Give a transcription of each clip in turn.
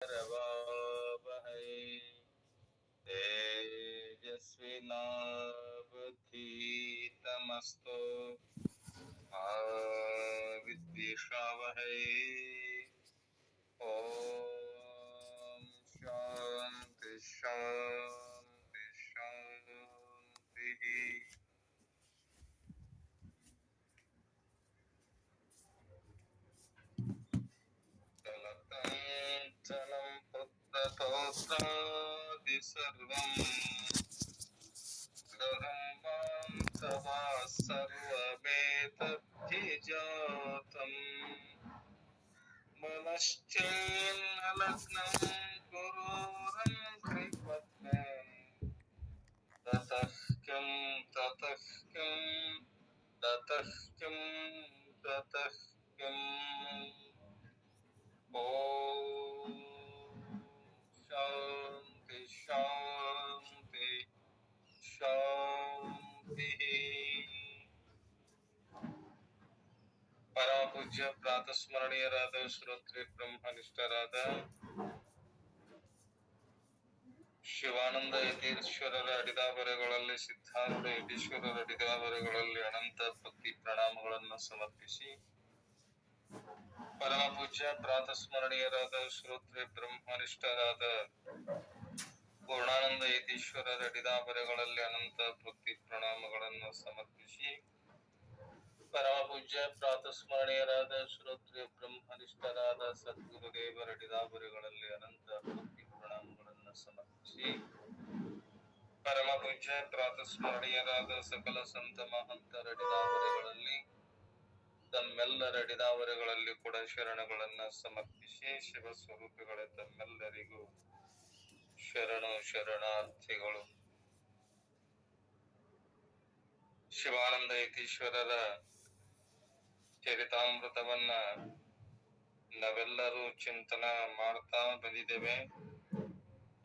रवावहै तेजस्विनावधीतमस्तु मा विद्विषावहै। ओम शांति शांति शांति। चलतं चलं पुत्रपौत्रादि सर्वं ग्रहं मां तवा सर्वमेतद्धिजातम् मनश्चेन्नलग्नं गुरोरङ्घ्रिपद्मे ततः किं ततः किं ततः किं ततः किम्। ओम शांति शांति शांति। ಪರಮ ಪೂಜ್ಯ ಪ್ರಾತಸ್ಮರಣೀಯರಾದ ಶ್ರೋತ್ರಿ ಬ್ರಹ್ಮನಿಷ್ಠರಾದ ಶಿವಾನಂದ ಯತೀಶ್ವರರ ಅಡಿದಾಬರೆಗಳಲ್ಲಿ ಸಿದ್ಧಾಂತ ಯತೀಶ್ವರರ ಅಡಿದಾಬರೆಗಳಲ್ಲಿ ಅನಂತ ಭಕ್ತಿ ಪ್ರಣಾಮಗಳನ್ನು ಸಮರ್ಪಿಸಿ ಪರಮ ಪೂಜ್ಯ ಪ್ರಾತಸ್ಮರಣೀಯರಾದ ಶ್ರೋತ್ರಿ ಬ್ರಹ್ಮನಿಷ್ಠರಾದ ಪೂರ್ಣಾನಂದ ಯತೀಶ್ವರರ ಅಡಿದಾಬರೆಗಳಲ್ಲಿ ಅನಂತ ಭಕ್ತಿ ಪ್ರಣಾಮಗಳನ್ನು ಸಮರ್ಪಿಸಿ ಪರಮ ಪೂಜ್ಯ ಪ್ರಾತಸ್ಮರಣೀಯರಾದ ಶ್ರೋತ್ರಿಯ ಬ್ರಹ್ಮನಿಷ್ಠರಾದ ಸದ್ಗುರುದೇವರ ಅಡಿದಾಬರೆಗಳಲ್ಲಿ ಅನಂತ ಭಕ್ತಿ ಪ್ರಣಾಮಗಳನ್ನು ಸಮರ್ಪಿಸಿ ಪರಮ ಪೂಜ್ಯ ಪ್ರಾತಸ್ಮರಣೀಯರಾದ ಸಕಲ ಸಂತ ಮಹಂತರ ಅಡಿದಾಬರೆಗಳಲ್ಲಿ ತಮ್ಮೆಲ್ಲರ ಅಡಿದಾಬರೆಗಳಲ್ಲಿ ಕೂಡ ಶರಣಗಳನ್ನ ಸಮರ್ಪಿಸಿ ಶಿವ ಸ್ವರೂಪಿಗಳ ತಮ್ಮೆಲ್ಲರಿಗೂ ಶರಣು ಶರಣಾರ್ಥಿಗಳು. ಶಿವಾನಂದ ಯತೀಶ್ವರರ ಚರಿತಾಮೃತವನ್ನ ನಾವೆಲ್ಲರೂ ಚಿಂತನ ಮಾಡ್ತಾ ಬಂದಿದ್ದೇವೆ.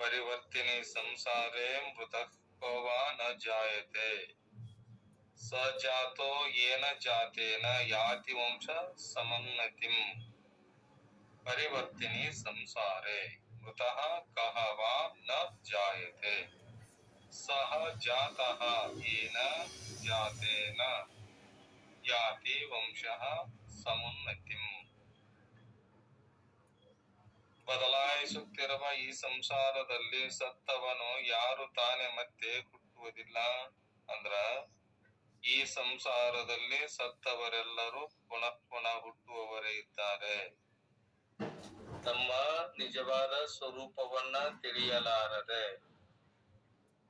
ಪರಿವರ್ತಿನಿ ಸಂಸಾರೇ ಮೃತಃ ಕೋವಾ ನ ಜಾಯತೆ ಸ ಜಾತೋ ಯೇನ ಜಾತೇನ ಯಾತಿ ವಂಶ ಸಮನ್ನತಿಂ. ಪರಿವರ್ತಿನಿ ಸಂಸಾರೇ ಮೃತಃ ಕಹ ವಾ ನ ಜಾಯತೆ ಸಹ ಜಾತಃ ಯೇನ ಜಾತೇನ ಯಾತಿ ವಂಶಃ ಸಮುನ್ನತಿಂ. ಬದಲಾಯಿಸುತ್ತಿರುವ ಈ ಸಂಸಾರದಲ್ಲಿ ಸತ್ತವನು ಯಾರು ತಾನೆ ಮತ್ತೆ ಹುಟ್ಟುವುದಿಲ್ಲ. ಅಂದ್ರ ಈ ಸಂಸಾರದಲ್ಲಿ ಸತ್ತವರೆಲ್ಲರೂ ಪುನಃ ಪುನಃ ಹುಟ್ಟುವವರೇ ಇದ್ದಾರೆ. ತಮ್ಮ ನಿಜವಾದ ಸ್ವರೂಪವನ್ನ ತಿಳಿಯಲಾರದೆ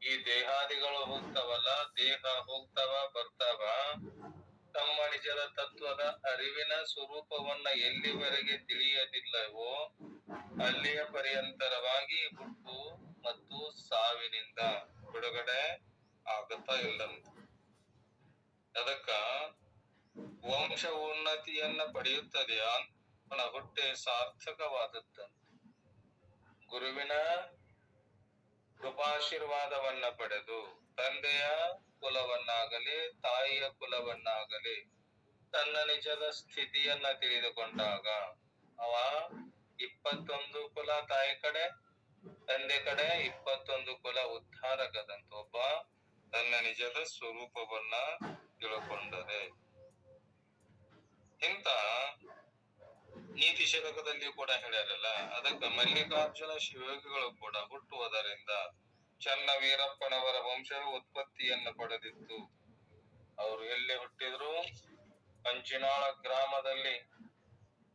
ಈ ದೇಹಾದಿಗಳು ಹೋಗ್ತಾವಲ್ಲ, ದೇಹ ಹೋಗ್ತಾವ ಬರ್ತಾವ, ತಮ್ಮ ನಿಜದ ತತ್ವದ ಅರಿವಿನ ಸ್ವರೂಪವನ್ನ ಎಲ್ಲಿವರೆಗೆ ತಿಳಿಯದಿಲ್ಲವೋ ಅಲ್ಲಿಯ ಪರ್ಯಂತರವಾಗಿ ಹುಟ್ಟು ಮತ್ತು ಸಾವಿನಿಂದ ಬಿಡುಗಡೆ ಆಗುತ್ತಾ ಇಲ್ಲಂತ. ಅದಕ್ಕ ವಂಶ ಉನ್ನತಿಯನ್ನ ಪಡೆಯುತ್ತದೆಯಾ ಅವನ ಹುಟ್ಟೆ ಸಾರ್ಥಕವಾದದ್ದಂತ. ಗುರುವಿನ ಕೃಪಾಶೀರ್ವಾದವನ್ನ ಪಡೆದು ತಂದೆಯ ಕುಲವನ್ನಾಗಲಿ ತಾಯಿಯ ಕುಲವನ್ನಾಗಲಿ ತನ್ನ ನಿಜದ ಸ್ಥಿತಿಯನ್ನ ತಿಳಿದುಕೊಂಡಾಗ ಅವ 21 ಕುಲ ತಾಯಿ ಕಡೆ ತಂದೆ ಕಡೆ 21 ಕುಲ ಉದ್ಧಾರಕದಂತ ಒಬ್ಬ ತನ್ನ ನಿಜದ ಸ್ವರೂಪವನ್ನ ತಿಳ್ಕೊಂಡರೆ. ಇಂತ ನೀತಿ ಶತಕದಲ್ಲಿ ಕೂಡ ಹೇಳ್ಯಾರಲ್ಲ, ಅದಕ್ಕೆ ಮಲ್ಲಿಕಾರ್ಜುನ ಶಿವಯೋಗಿಗಳು ಕೂಡ ಹುಟ್ಟುವುದರಿಂದ ಚನ್ನ ವೀರಪ್ಪನವರ ವಂಶದ ಉತ್ಪತ್ತಿಯನ್ನು ಪಡೆದಿತ್ತು. ಅವರು ಎಲ್ಲಿ ಹುಟ್ಟಿದ್ರು? ಪಂಚಿನಾಳ ಗ್ರಾಮದಲ್ಲಿ.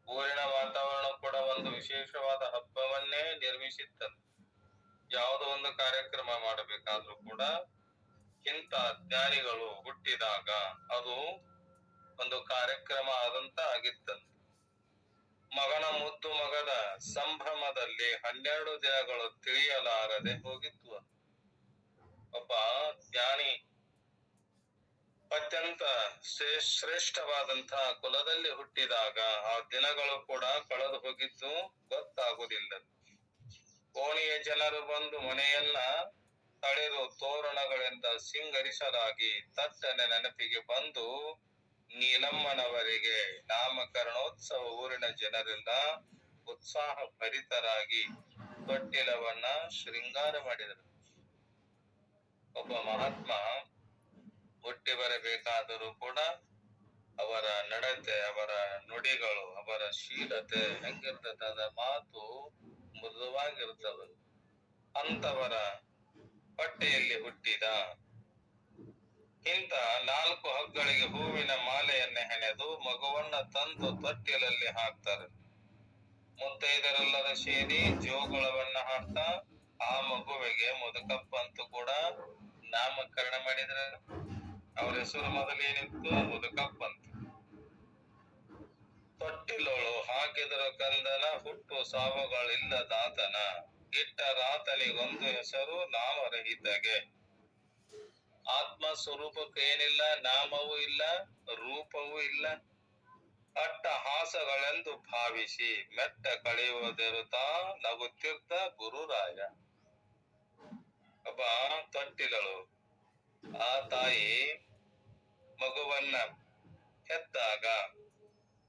ಊರಿನ ವಾತಾವರಣ ಕೂಡ ಒಂದು ವಿಶೇಷವಾದ ಹಬ್ಬವನ್ನೇ ನಿರ್ಮಿಸಿತ್ತಂತೆ. ಯಾವುದೋ ಒಂದು ಕಾರ್ಯಕ್ರಮ ಮಾಡಬೇಕಾದ್ರೂ ಕೂಡ ಇಂಥ ಜ್ಞಾನಿಗಳು ಹುಟ್ಟಿದಾಗ ಅದು ಒಂದು ಕಾರ್ಯಕ್ರಮ ಆದಂತ ಆಗಿತ್ತಂತೆ. ಮಗನ ಮುದ್ದು ಮಗದ ಸಂಭ್ರಮದಲ್ಲಿ 12 ದಿನಗಳು ತಿಳಿಯಲಾರದೆ ಹೋಗಿತ್ತು. ಒಬ್ಬ ಜ್ಞಾನಿ ಅತ್ಯಂತ ಶ್ರೇಷ್ಠವಾದಂತಹ ಕುಲದಲ್ಲಿ ಹುಟ್ಟಿದಾಗ ಆ ದಿನಗಳು ಕೂಡ ಕಳೆದು ಹೋಗಿದ್ದು ಗೊತ್ತಾಗುವುದಿಲ್ಲ. ಓಣಿಯ ಜನರು ಬಂದು ಮನೆಯನ್ನ ತಳೆದು ತೋರಣಗಳಿಂದ ಸಿಂಗರಿಸಲಾಗಿ ತಟ್ಟನೆ ನೆನಪಿಗೆ ಬಂದು ನೀಲಮ್ಮನವರಿಗೆ ನಾಮಕರಣೋತ್ಸವ ಊರಿನ ಜನರೆಲ್ಲ ಉತ್ಸಾಹ ಭರಿತರಾಗಿ ತೊಟ್ಟಿಲವನ್ನ ಶೃಂಗಾರ ಮಾಡಿದರು. ಒಬ್ಬ ಮಹಾತ್ಮ ಹುಟ್ಟಿ ಬರಬೇಕಾದರೂ ಕೂಡ ಅವರ ನಡತೆ, ಅವರ ನುಡಿಗಳು, ಅವರ ಶೀಲತೆ ಹೆಂಗಿರ್ತದ, ಅದ ಮಾತು ಮೃದುವಾಗಿರ್ತದ. ಅಂತವರ ಹೊಟ್ಟೆಯಲ್ಲಿ ಹುಟ್ಟಿದ ಇಂಥ 4 ಹಗ್ಗಳಿಗೆ ಹೂವಿನ ಮಾಲೆಯನ್ನೇ ಹೆಣೆದು ಮಗುವನ್ನ ತಂದು ತೊಟ್ಟಿಲಲ್ಲಿ ಹಾಕ್ತಾರೆ. ಮುತ್ತೈದರೆಲ್ಲರ ಸೇರಿ ಜೋಗುಳವನ್ನ ಹಾಡ್ತಾ ಆ ಮಗುವಿಗೆ ಮುದುಕಪ್ಪ ಅಂತೂ ಕೂಡ ನಾಮಕರಣ ಮಾಡಿದ್ರ. ಅವ್ರ ಹೆಸರು ಮೊದಲೇನಿತ್ತು? ಮುದುಕಪ್ಪ ಅಂತ. ತೊಟ್ಟಿಲೋಳು ಹಾಕಿದರು ಕಂದನ, ಹುಟ್ಟು ಸಾವುಗಳಿಲ್ಲದಾತನ, ಇಟ್ಟ ರಾತನಿಗೊಂದು ಹೆಸರು ನಾಮರಹಿತಗೆ. ಆತ್ಮ ಸ್ವರೂಪಕ್ಕೇನಿಲ್ಲ, ನಾಮವೂ ಇಲ್ಲ, ರೂಪವೂ ಇಲ್ಲ. ಅಟ್ಟಹಾಸಗಳೆಂದು ಭಾವಿಸಿ ಮೆಟ್ಟ ಕಳೆಯುವುದಿರುತ್ತಾ ನಗುತ್ತಿರ್ತ ಗುರುರಾಯ. ಒಬ್ಬ ತೊಟ್ಟಿಲಳು ಆ ತಾಯಿ ಮಗುವನ್ನ ಹೆತ್ತಾಗ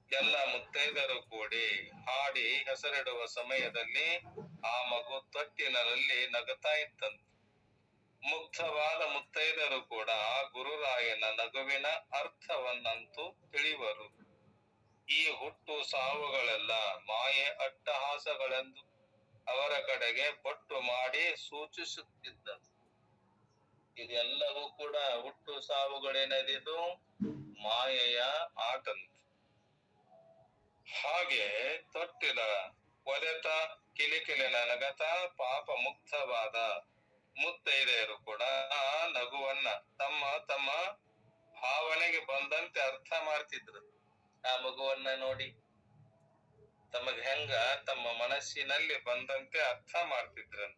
ಎಲ್ಲ ಮುತ್ತೈದರು ಕೂಡಿ ಹಾಡಿ ಹೆಸರಿಡುವ ಸಮಯದಲ್ಲಿ ಆ ಮಗು ತೊಟ್ಟಿನಲ್ಲಿ ನಗುತ್ತಾ ಇತ್ತಂತೆ. ಮುಗ್ಧವಾದ ಮುತ್ತೈದರು ಕೂಡ ಆ ಗುರುರಾಯನ ನಗುವಿನ ಅರ್ಥವನ್ನಂತೂ ತಿಳಿವರು. ಈ ಹುಟ್ಟು ಸಾವುಗಳೆಲ್ಲ ಮಾಯೆ, ಅಟ್ಟಹಾಸಗಳೆಂದು ಅವರ ಕಡೆಗೆ ಬೊಟ್ಟು ಮಾಡಿ ಸೂಚಿಸುತ್ತಿದ್ದರು. ಇದೆಲ್ಲವೂ ಕೂಡ ಹುಟ್ಟು ಸಾವುಗಳೇನದಿದು? ಮಾಯೆಯ ಆಟಂತ. ಹಾಗೆ ತೊಟ್ಟಿಲ ಒಲೆತ ಕಿಲಿಕಿಲಿನ ನಗತ ಪಾಪ ಮುಕ್ತವಾದ ಮುತ್ತೈದೆಯರು ಕೂಡ ಆ ನಗುವನ್ನ ತಮ್ಮ ತಮ್ಮ ಭಾವನೆಗೆ ಬಂದಂತೆ ಅರ್ಥ ಮಾಡ್ತಿದ್ರು. ಆ ಮಗುವನ್ನ ನೋಡಿ ತಮಗ್ ಹೆಂಗ ತಮ್ಮ ಮನಸ್ಸಿನಲ್ಲಿ ಬಂದಂತೆ ಅರ್ಥ ಮಾಡ್ತಿದ್ರಂತ.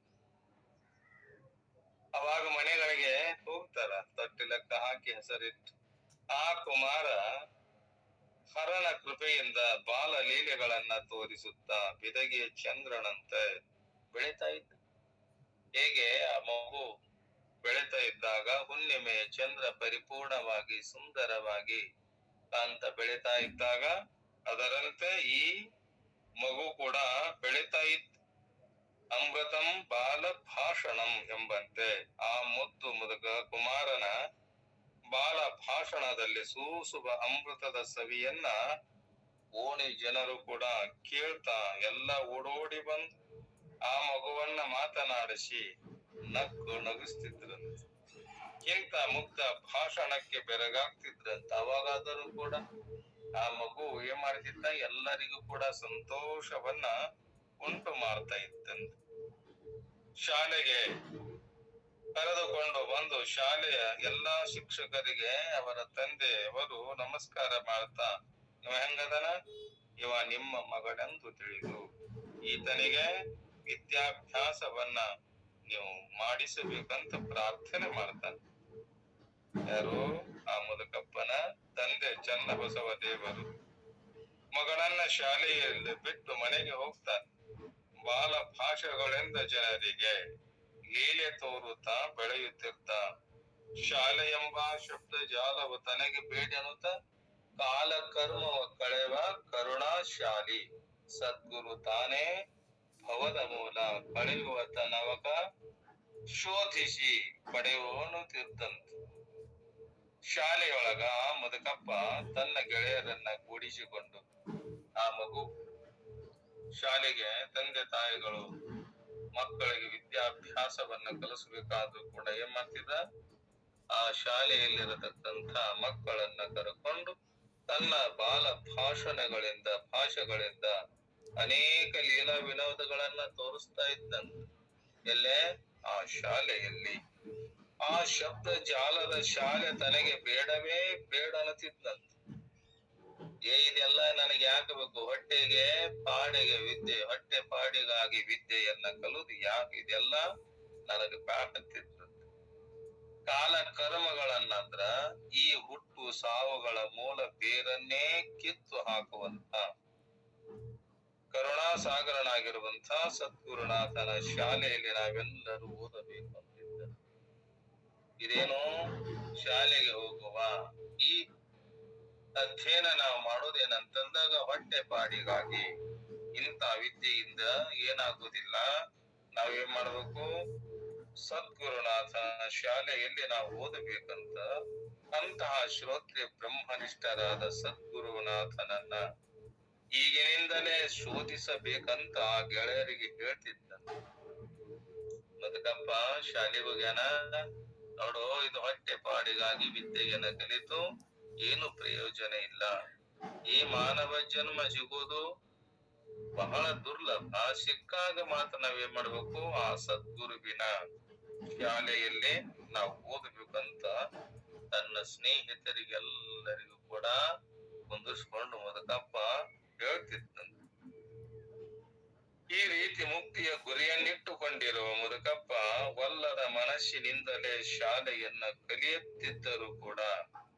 ಅವಾಗ ಮನೆಗಳಿಗೆ ಹೋಗ್ತಾರ, ತೊಟ್ಟಿಲಕ್ಕ ಹಾಕಿ ಹೆಸರಿಟ್ಟು. ಆ ಕುಮಾರ ಹರನ ಕೃಪೆಯಿಂದ ಬಾಲ ಲೀಲೆಗಳನ್ನ ತೋರಿಸುತ್ತಾ ಬಿದಗಿಯ ಚಂದ್ರನಂತೆ ಬೆಳೀತಾ ಇದ್ದ. ಹೇಗೆ ಆ ಮಗು ಬೆಳೀತಾ ಇದ್ದಾಗ ಹುಣ್ಣಿಮೆಯ ಚಂದ್ರ ಪರಿಪೂರ್ಣವಾಗಿ ಸುಂದರವಾಗಿ ಕಾಂತ ಬೆಳೀತಾ ಇದ್ದಾಗ ಅದರಂತೆ ಈ ಮಗು ಕೂಡ ಬೆಳೀತಾ ಇತ್ತು. ಅಮೃತಂ ಬಾಲ ಭಾಷಣಂ ಎಂಬಂತೆ ಆ ಮುದ್ದು ಮುದುಕ ಕುಮಾರನ ಬಾಲ ಭಾಷಣದಲ್ಲಿ ಸೂಸುವ ಅಮೃತದ ಸವಿಯನ್ನ ಓಣಿ ಜನರು ಕೂಡ ಕೇಳ್ತಾ ಎಲ್ಲ ಓಡೋಡಿ ಬಂದು ಆ ಮಗುವನ್ನ ಮಾತನಾಡಿಸಿ ನಕ್ಕು ನಗಿಸ್ತಿದ್ರಂತ. ಇಂಥ ಮುಗ್ಧ ಭಾಷಣಕ್ಕೆ ಬೆರಗಾಗ್ತಿದ್ರಂತ. ಅವಾಗಾದರೂ ಕೂಡ ಆ ಮಗು ಏನ್ ಮಾಡ್ತಿದ್ದ? ಎಲ್ಲರಿಗೂ ಕೂಡ ಸಂತೋಷವನ್ನ ಉಂಟು ಮಾಡ್ತಾ ಇತ್ತಂತ. ಶಾಲೆಗೆ ಕರೆದುಕೊಂಡು ಬಂದು ಶಾಲೆಯ ಎಲ್ಲಾ ಶಿಕ್ಷಕರಿಗೆ ಅವರ ತಂದೆಯವರು ನಮಸ್ಕಾರ ಮಾಡ್ತಾ, ಇವ ಹೆಂಗದನ? ಇವ ನಿಮ್ಮ ಮಗನೆಂದು ತಿಳಿದು ಈತನಿಗೆ ವಿದ್ಯಾಭ್ಯಾಸವನ್ನ ನೀವು ಮಾಡಿಸಬೇಕಂತ ಪ್ರಾರ್ಥನೆ ಮಾಡ್ತಾನೆ. ಯಾರು? ಆ ಮುದುಕಪ್ಪನ ತಂದೆ ಚನ್ನಬಸವ ದೇವರು. ಮಗನನ್ನ ಶಾಲೆಯಲ್ಲಿ ಬಿಟ್ಟು ಮನೆಗೆ ಹೋಗ್ತಾನೆ. ಬಾಲ ಭಾಷೆಗಳಿಂದ ಜನರಿಗೆ ಲೀಲೆ ತೋರುತ್ತಾ ಬೆಳೆಯುತ್ತಿರ್ತ ಶಾಲೆ ಎಂಬ ಶಬ್ದ ಜಾಲವು ತನಗೆ ಬೇಡನುತ್ತ ಕಾಲ ಕರ್ಮವ ಕಳೆವ ಕರುಣಾಶಾಲಿ ಸದ್ಗುರು ತಾನೇ ಭವದ ಮೂಲ ಕಳೆಯುವ ತನವಕ ಶೋಧಿಸಿ ಪಡೆಯುವನು ತೀರ್ಥಂತ. ಶಾಲೆಯೊಳಗ ಆ ಮುದುಕಪ್ಪ ತನ್ನ ಗೆಳೆಯರನ್ನ ಕೂಡಿಸಿಕೊಂಡು ಆ ಮಗು ಶಾಲೆಗೆ ತಂದೆ ತಾಯಿಗಳು ಮಕ್ಕಳಿಗೆ ವಿದ್ಯಾಭ್ಯಾಸವನ್ನ ಕಲಿಸಬೇಕಾದ್ರೂ ಕೂಡ ಏನ್ ಮಾಡ್ತಿದ್ದ? ಆ ಶಾಲೆಯಲ್ಲಿರತಕ್ಕಂಥ ಮಕ್ಕಳನ್ನ ಕರೆಕೊಂಡು ತನ್ನ ಬಾಲ ಭಾಷೆಗಳಿಂದ ಅನೇಕ ಲೀಲಾ ವಿನೋದಗಳನ್ನ ತೋರಿಸ್ತಾ ಇದ್ದಂತ. ಎಲ್ಲೇ? ಆ ಶಾಲೆಯಲ್ಲಿ. ಆ ಶಬ್ದ ಜಾಲದ ಶಾಲೆ ತನಗೆ ಬೇಡವೇ ಬೇಡ ಅನ್ನತಿದ್ದಂತ. ಇದೆಲ್ಲ ನನಗೆ ಯಾಕೆ ಬೇಕು? ಹೊಟ್ಟೆಗೆ ಪಾಡಿಗೆ ವಿದ್ಯೆ, ಹೊಟ್ಟೆ ಪಾಡಿಗಾಗಿ ವಿದ್ಯೆಯನ್ನ ಕಲಿದು ಯಾಕೆ ಇದೆಲ್ಲ ನನಗೆ ಬೇಡಂತಿದ್ದಂತ. ಕಾಲ ಕರ್ಮಗಳನ್ನಂದ್ರ ಈ ಹುಟ್ಟು ಸಾವುಗಳ ಮೂಲ ಬೇರನ್ನೇ ಕಿತ್ತು ಹಾಕುವಂತ ಕರುಣಾಸಾಗರನಾಗಿರುವಂತ ಸದ್ಗುರುನಾಥನ ಶಾಲೆಯಲ್ಲಿ ನಾವೆಲ್ಲರೂ ಓದಬೇಕು ಅಂತಿದ್ದರು. ಇದೇನು? ಶಾಲೆಗೆ ಹೋಗುವ ಈ ಅಧ್ಯಯನ ನಾವು ಮಾಡೋದೇನಂತಂದಾಗ ಹೊಟ್ಟೆ ಪಾಡಿಗಾಗಿ ಇಂಥ ವಿದ್ಯೆಯಿಂದ ಏನಾಗುವುದಿಲ್ಲ. ನಾವೇನ್ ಮಾಡ್ಬೇಕು? ಸದ್ಗುರುನಾಥನ ಶಾಲೆಯಲ್ಲಿ ನಾವು ಓದಬೇಕಂತ ಅಂತಹ ಶ್ರೋತ್ರಿಯ ಬ್ರಹ್ಮನಿಷ್ಠರಾದ ಸದ್ಗುರುನಾಥನನ್ನ ಈಗಿನಿಂದಲೇ ಶೋಧಿಸಬೇಕಂತ ಆ ಗೆಳೆಯರಿಗೆ ಹೇಳ್ತಿದ್ದ. ಮದಕಪ್ಪ ಶಾಲೆಗೆ ಹೋಗ್ಯಾನ, ನೋಡು ಇದು ಹೊಟ್ಟೆ ಪಾಡಿಗಾಗಿ ವಿದ್ಯೆಯನ್ನ ಕಲಿತು ಏನು ಪ್ರಯೋಜನ ಇಲ್ಲ. ಈ ಮಾನವ ಜನ್ಮ ಸಿಗೋದು ಬಹಳ ದುರ್ಲಭ. ಸಿಕ್ಕಾಗ ಮಾತ್ರ ನಾವೇನ್ ಮಾಡ್ಬೇಕು? ಆ ಸದ್ಗುರುವಿನ ಶಾಲೆಯಲ್ಲಿ ನಾವು ಓದಬೇಕಂತ ತನ್ನ ಸ್ನೇಹಿತರಿಗೆಲ್ಲರಿಗೂ ಕೂಡ ಕುಂದಿಸ್ಕೊಂಡು ಮದಕಪ್ಪ ಹೇಳ್ತಿದ್ದಂತೆ. ಈ ರೀತಿ ಮುಕ್ತಿಯ ಗುರಿಯನ್ನಿಟ್ಟುಕೊಂಡಿರುವ ಮುದುಕಪ್ಪ ಒಲ್ಲದ ಮನಸ್ಸಿನಿಂದಲೇ ಶಾಲೆಯನ್ನ ಕಲಿಯುತ್ತಿದ್ದರೂ ಕೂಡ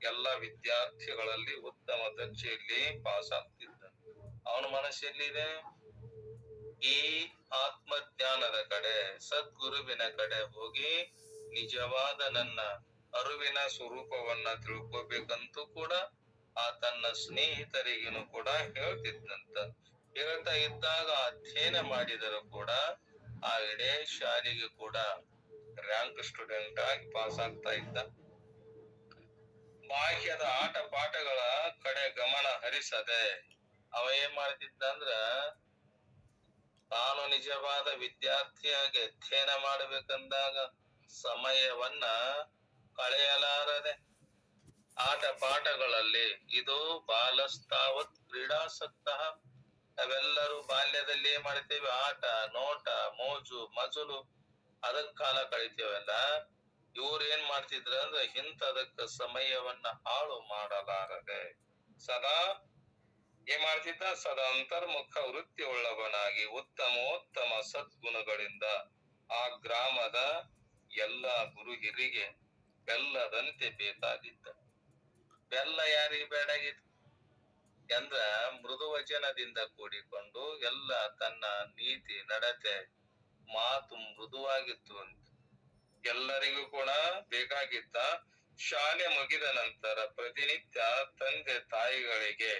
ಎಲ್ಲ ವಿದ್ಯಾರ್ಥಿಗಳಲ್ಲಿ ಉತ್ತಮ ದರ್ಜೆಯಲ್ಲಿ ಪಾಸ್ ಆಗ್ತಿದ್ದ. ಅವನ ಮನಸ್ಸೆಲ್ಲಿದೆ? ಈ ಆತ್ಮಜ್ಞಾನದ ಕಡೆ, ಸದ್ಗುರುವಿನ ಕಡೆ ಹೋಗಿ ನಿಜವಾದ ನನ್ನ ಅರಿವಿನ ಸ್ವರೂಪವನ್ನ ತಿಳ್ಕೋಬೇಕಂತೂ ಕೂಡ ಆ ತನ್ನ ಸ್ನೇಹಿತರಿಗೂ ಕೂಡ ಹೇಳ್ತಿದ್ದಂತ. ಹೇಳ್ತಾ ಇದ್ದಾಗ ಅಧ್ಯಯನ ಮಾಡಿದರೂ ಕೂಡ ಆ ಇಡೇ ಶಾಲೆಗೆ ಕೂಡ ರ್ಯಾಂಕ್ ಸ್ಟೂಡೆಂಟ್ ಆಗಿ ಪಾಸ್ ಆಗ್ತಾ ಇದ್ದ. ಬಾಹ್ಯದ ಆಟ ಪಾಠಗಳ ಕಡೆ ಗಮನ ಹರಿಸದೆ ಅವ ಏನ್ ಮಾಡ್ತಿದ್ದ ಅಂದ್ರ, ತಾನು ನಿಜವಾದ ವಿದ್ಯಾರ್ಥಿಯಾಗಿ ಅಧ್ಯಯನ ಮಾಡಬೇಕಂದಾಗ ಸಮಯವನ್ನ ಕಳೆಯಲಾರದೆ ಆಟ ಪಾಠಗಳಲ್ಲಿ, ಇದು ಬಾಲಸ್ತಾವತ್ ಕ್ರೀಡಾಸಕ್ತ, ನಾವೆಲ್ಲರೂ ಬಾಲ್ಯದಲ್ಲಿ ಏನ್ ಮಾಡ್ತೇವೆ? ಆಟ, ನೋಟ, ಮೋಜು, ಮಜಲು, ಅದಕ್ ಕಾಲ ಕಳಿತೇವಲ್ಲ. ಇವ್ರು ಏನ್ ಮಾಡ್ತಿದ್ರ ಅಂದ್ರೆ ಇಂಥದಕ್ಕ ಸಮಯವನ್ನ ಹಾಳು ಮಾಡಲಾರದೆ ಸದಾ ಏನ್ ಮಾಡ್ತಿದ್ದ? ಸದಾ ಅಂತರ್ಮುಖ ವೃತ್ತಿ ಉಳ್ಳವನಾಗಿ ಉತ್ತಮೋತ್ತಮ ಸದ್ಗುಣಗಳಿಂದ ಆ ಗ್ರಾಮದ ಎಲ್ಲ ಗುರು ಹಿರಿಗೆ ಬೆಲ್ಲದಂತೆ ಬೇಕಾಗಿದ್ದ. ಬೆಲ್ಲ ಯಾರಿಗೆ ಬೇಡಾಗಿತ್ತು ಎಂದ್ರ ಮೃದು ವಚನದಿಂದ ಕೂಡಿಕೊಂಡು ಎಲ್ಲ ತನ್ನ ನೀತಿ ನಡತೆ ಮಾತು ಮೃದುವಾಗಿತ್ತು ಅಂತ ಎಲ್ಲರಿಗೂ ಕೂಡ ಬೇಕಾಗಿದ್ದ. ಶಾಲೆ ಮುಗಿದ ನಂತರ ಪ್ರತಿನಿತ್ಯ ತಂದೆ ತಾಯಿಗಳಿಗೆ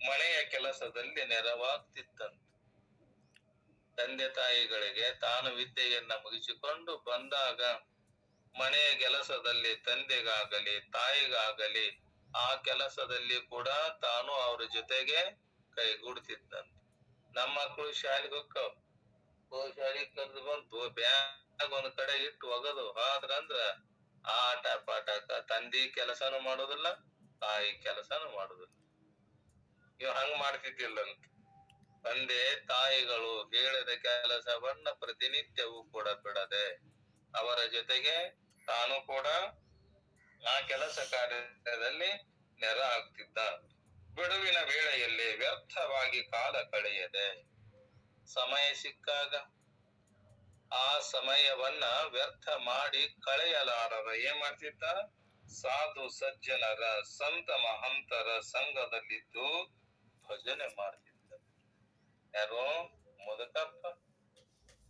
ಮನೆಯ ಕೆಲಸದಲ್ಲಿ ನೆರವಾಗ್ತಿದ್ದಂತ. ತಂದೆ ತಾಯಿಗಳಿಗೆ ತಾನು ವಿದ್ಯೆಯನ್ನ ಮುಗಿಸಿಕೊಂಡು ಬಂದಾಗ ಮನೆಯ ಕೆಲಸದಲ್ಲಿ ತಂದೆಗಾಗಲಿ ತಾಯಿಗಾಗಲಿ ಆ ಕೆಲಸದಲ್ಲಿ ಕೂಡ ತಾನು ಅವ್ರ ಜೊತೆಗೆ ಕೈಗೂಡ್ತಿದ್ದಂತ. ನಮ್ಮ ಮಕ್ಕಳು ಶಾಲೆಗೆ ಹೋಗ್ತಾವ, ಶಾಲೆಗೆ ಕರೆದು ಬಂತು ಬ್ಯಾಗ್ ಒಂದ್ ಕಡೆ ಇಟ್ಟು ಒಗದು ಆದ್ರಂದ್ರ ಆಟ ಪಾಠಕ್ಕ ತಂದಿ ಕೆಲಸನೂ ಮಾಡುದಿಲ್ಲ, ತಾಯಿ ಕೆಲಸನೂ ಮಾಡುದಿಲ್ಲ. ಇವ್ ಹಂಗ ಮಾಡ್ತಿದ್ದಿಲ್ಲಂತ. ತಂದೆ ತಾಯಿಗಳು ಹೇಳಿದ ಕೆಲಸವನ್ನ ಪ್ರತಿನಿತ್ಯವೂ ಕೂಡ ಬಿಡದೆ ಅವರ ಜೊತೆಗೆ ತಾನು ಕೂಡ ಆ ಕೆಲಸ ಕಾರ್ಯದಲ್ಲಿ ನೆರ ಆಗ್ತಿದ್ದ. ಬಿಡುವಿನ ವೇಳೆಯಲ್ಲಿ ವ್ಯರ್ಥವಾಗಿ ಕಾಲ ಕಳೆಯದೆ ಸಮಯ ಸಿಕ್ಕಾಗ ಆ ಸಮಯವನ್ನ ವ್ಯರ್ಥ ಮಾಡಿ ಕಳೆಯಲಾರದ ಏನ್ ಮಾಡ್ತಿದ್ದ? ಸಾಧು ಸಜ್ಜನರ ಸಂತ ಮಹಂತರ ಸಂಘದಲ್ಲಿದ್ದು ಭಜನೆ ಮಾಡ್ತಿದ್ದ. ಯಾರು? ಮುದುಕಪ್ಪ.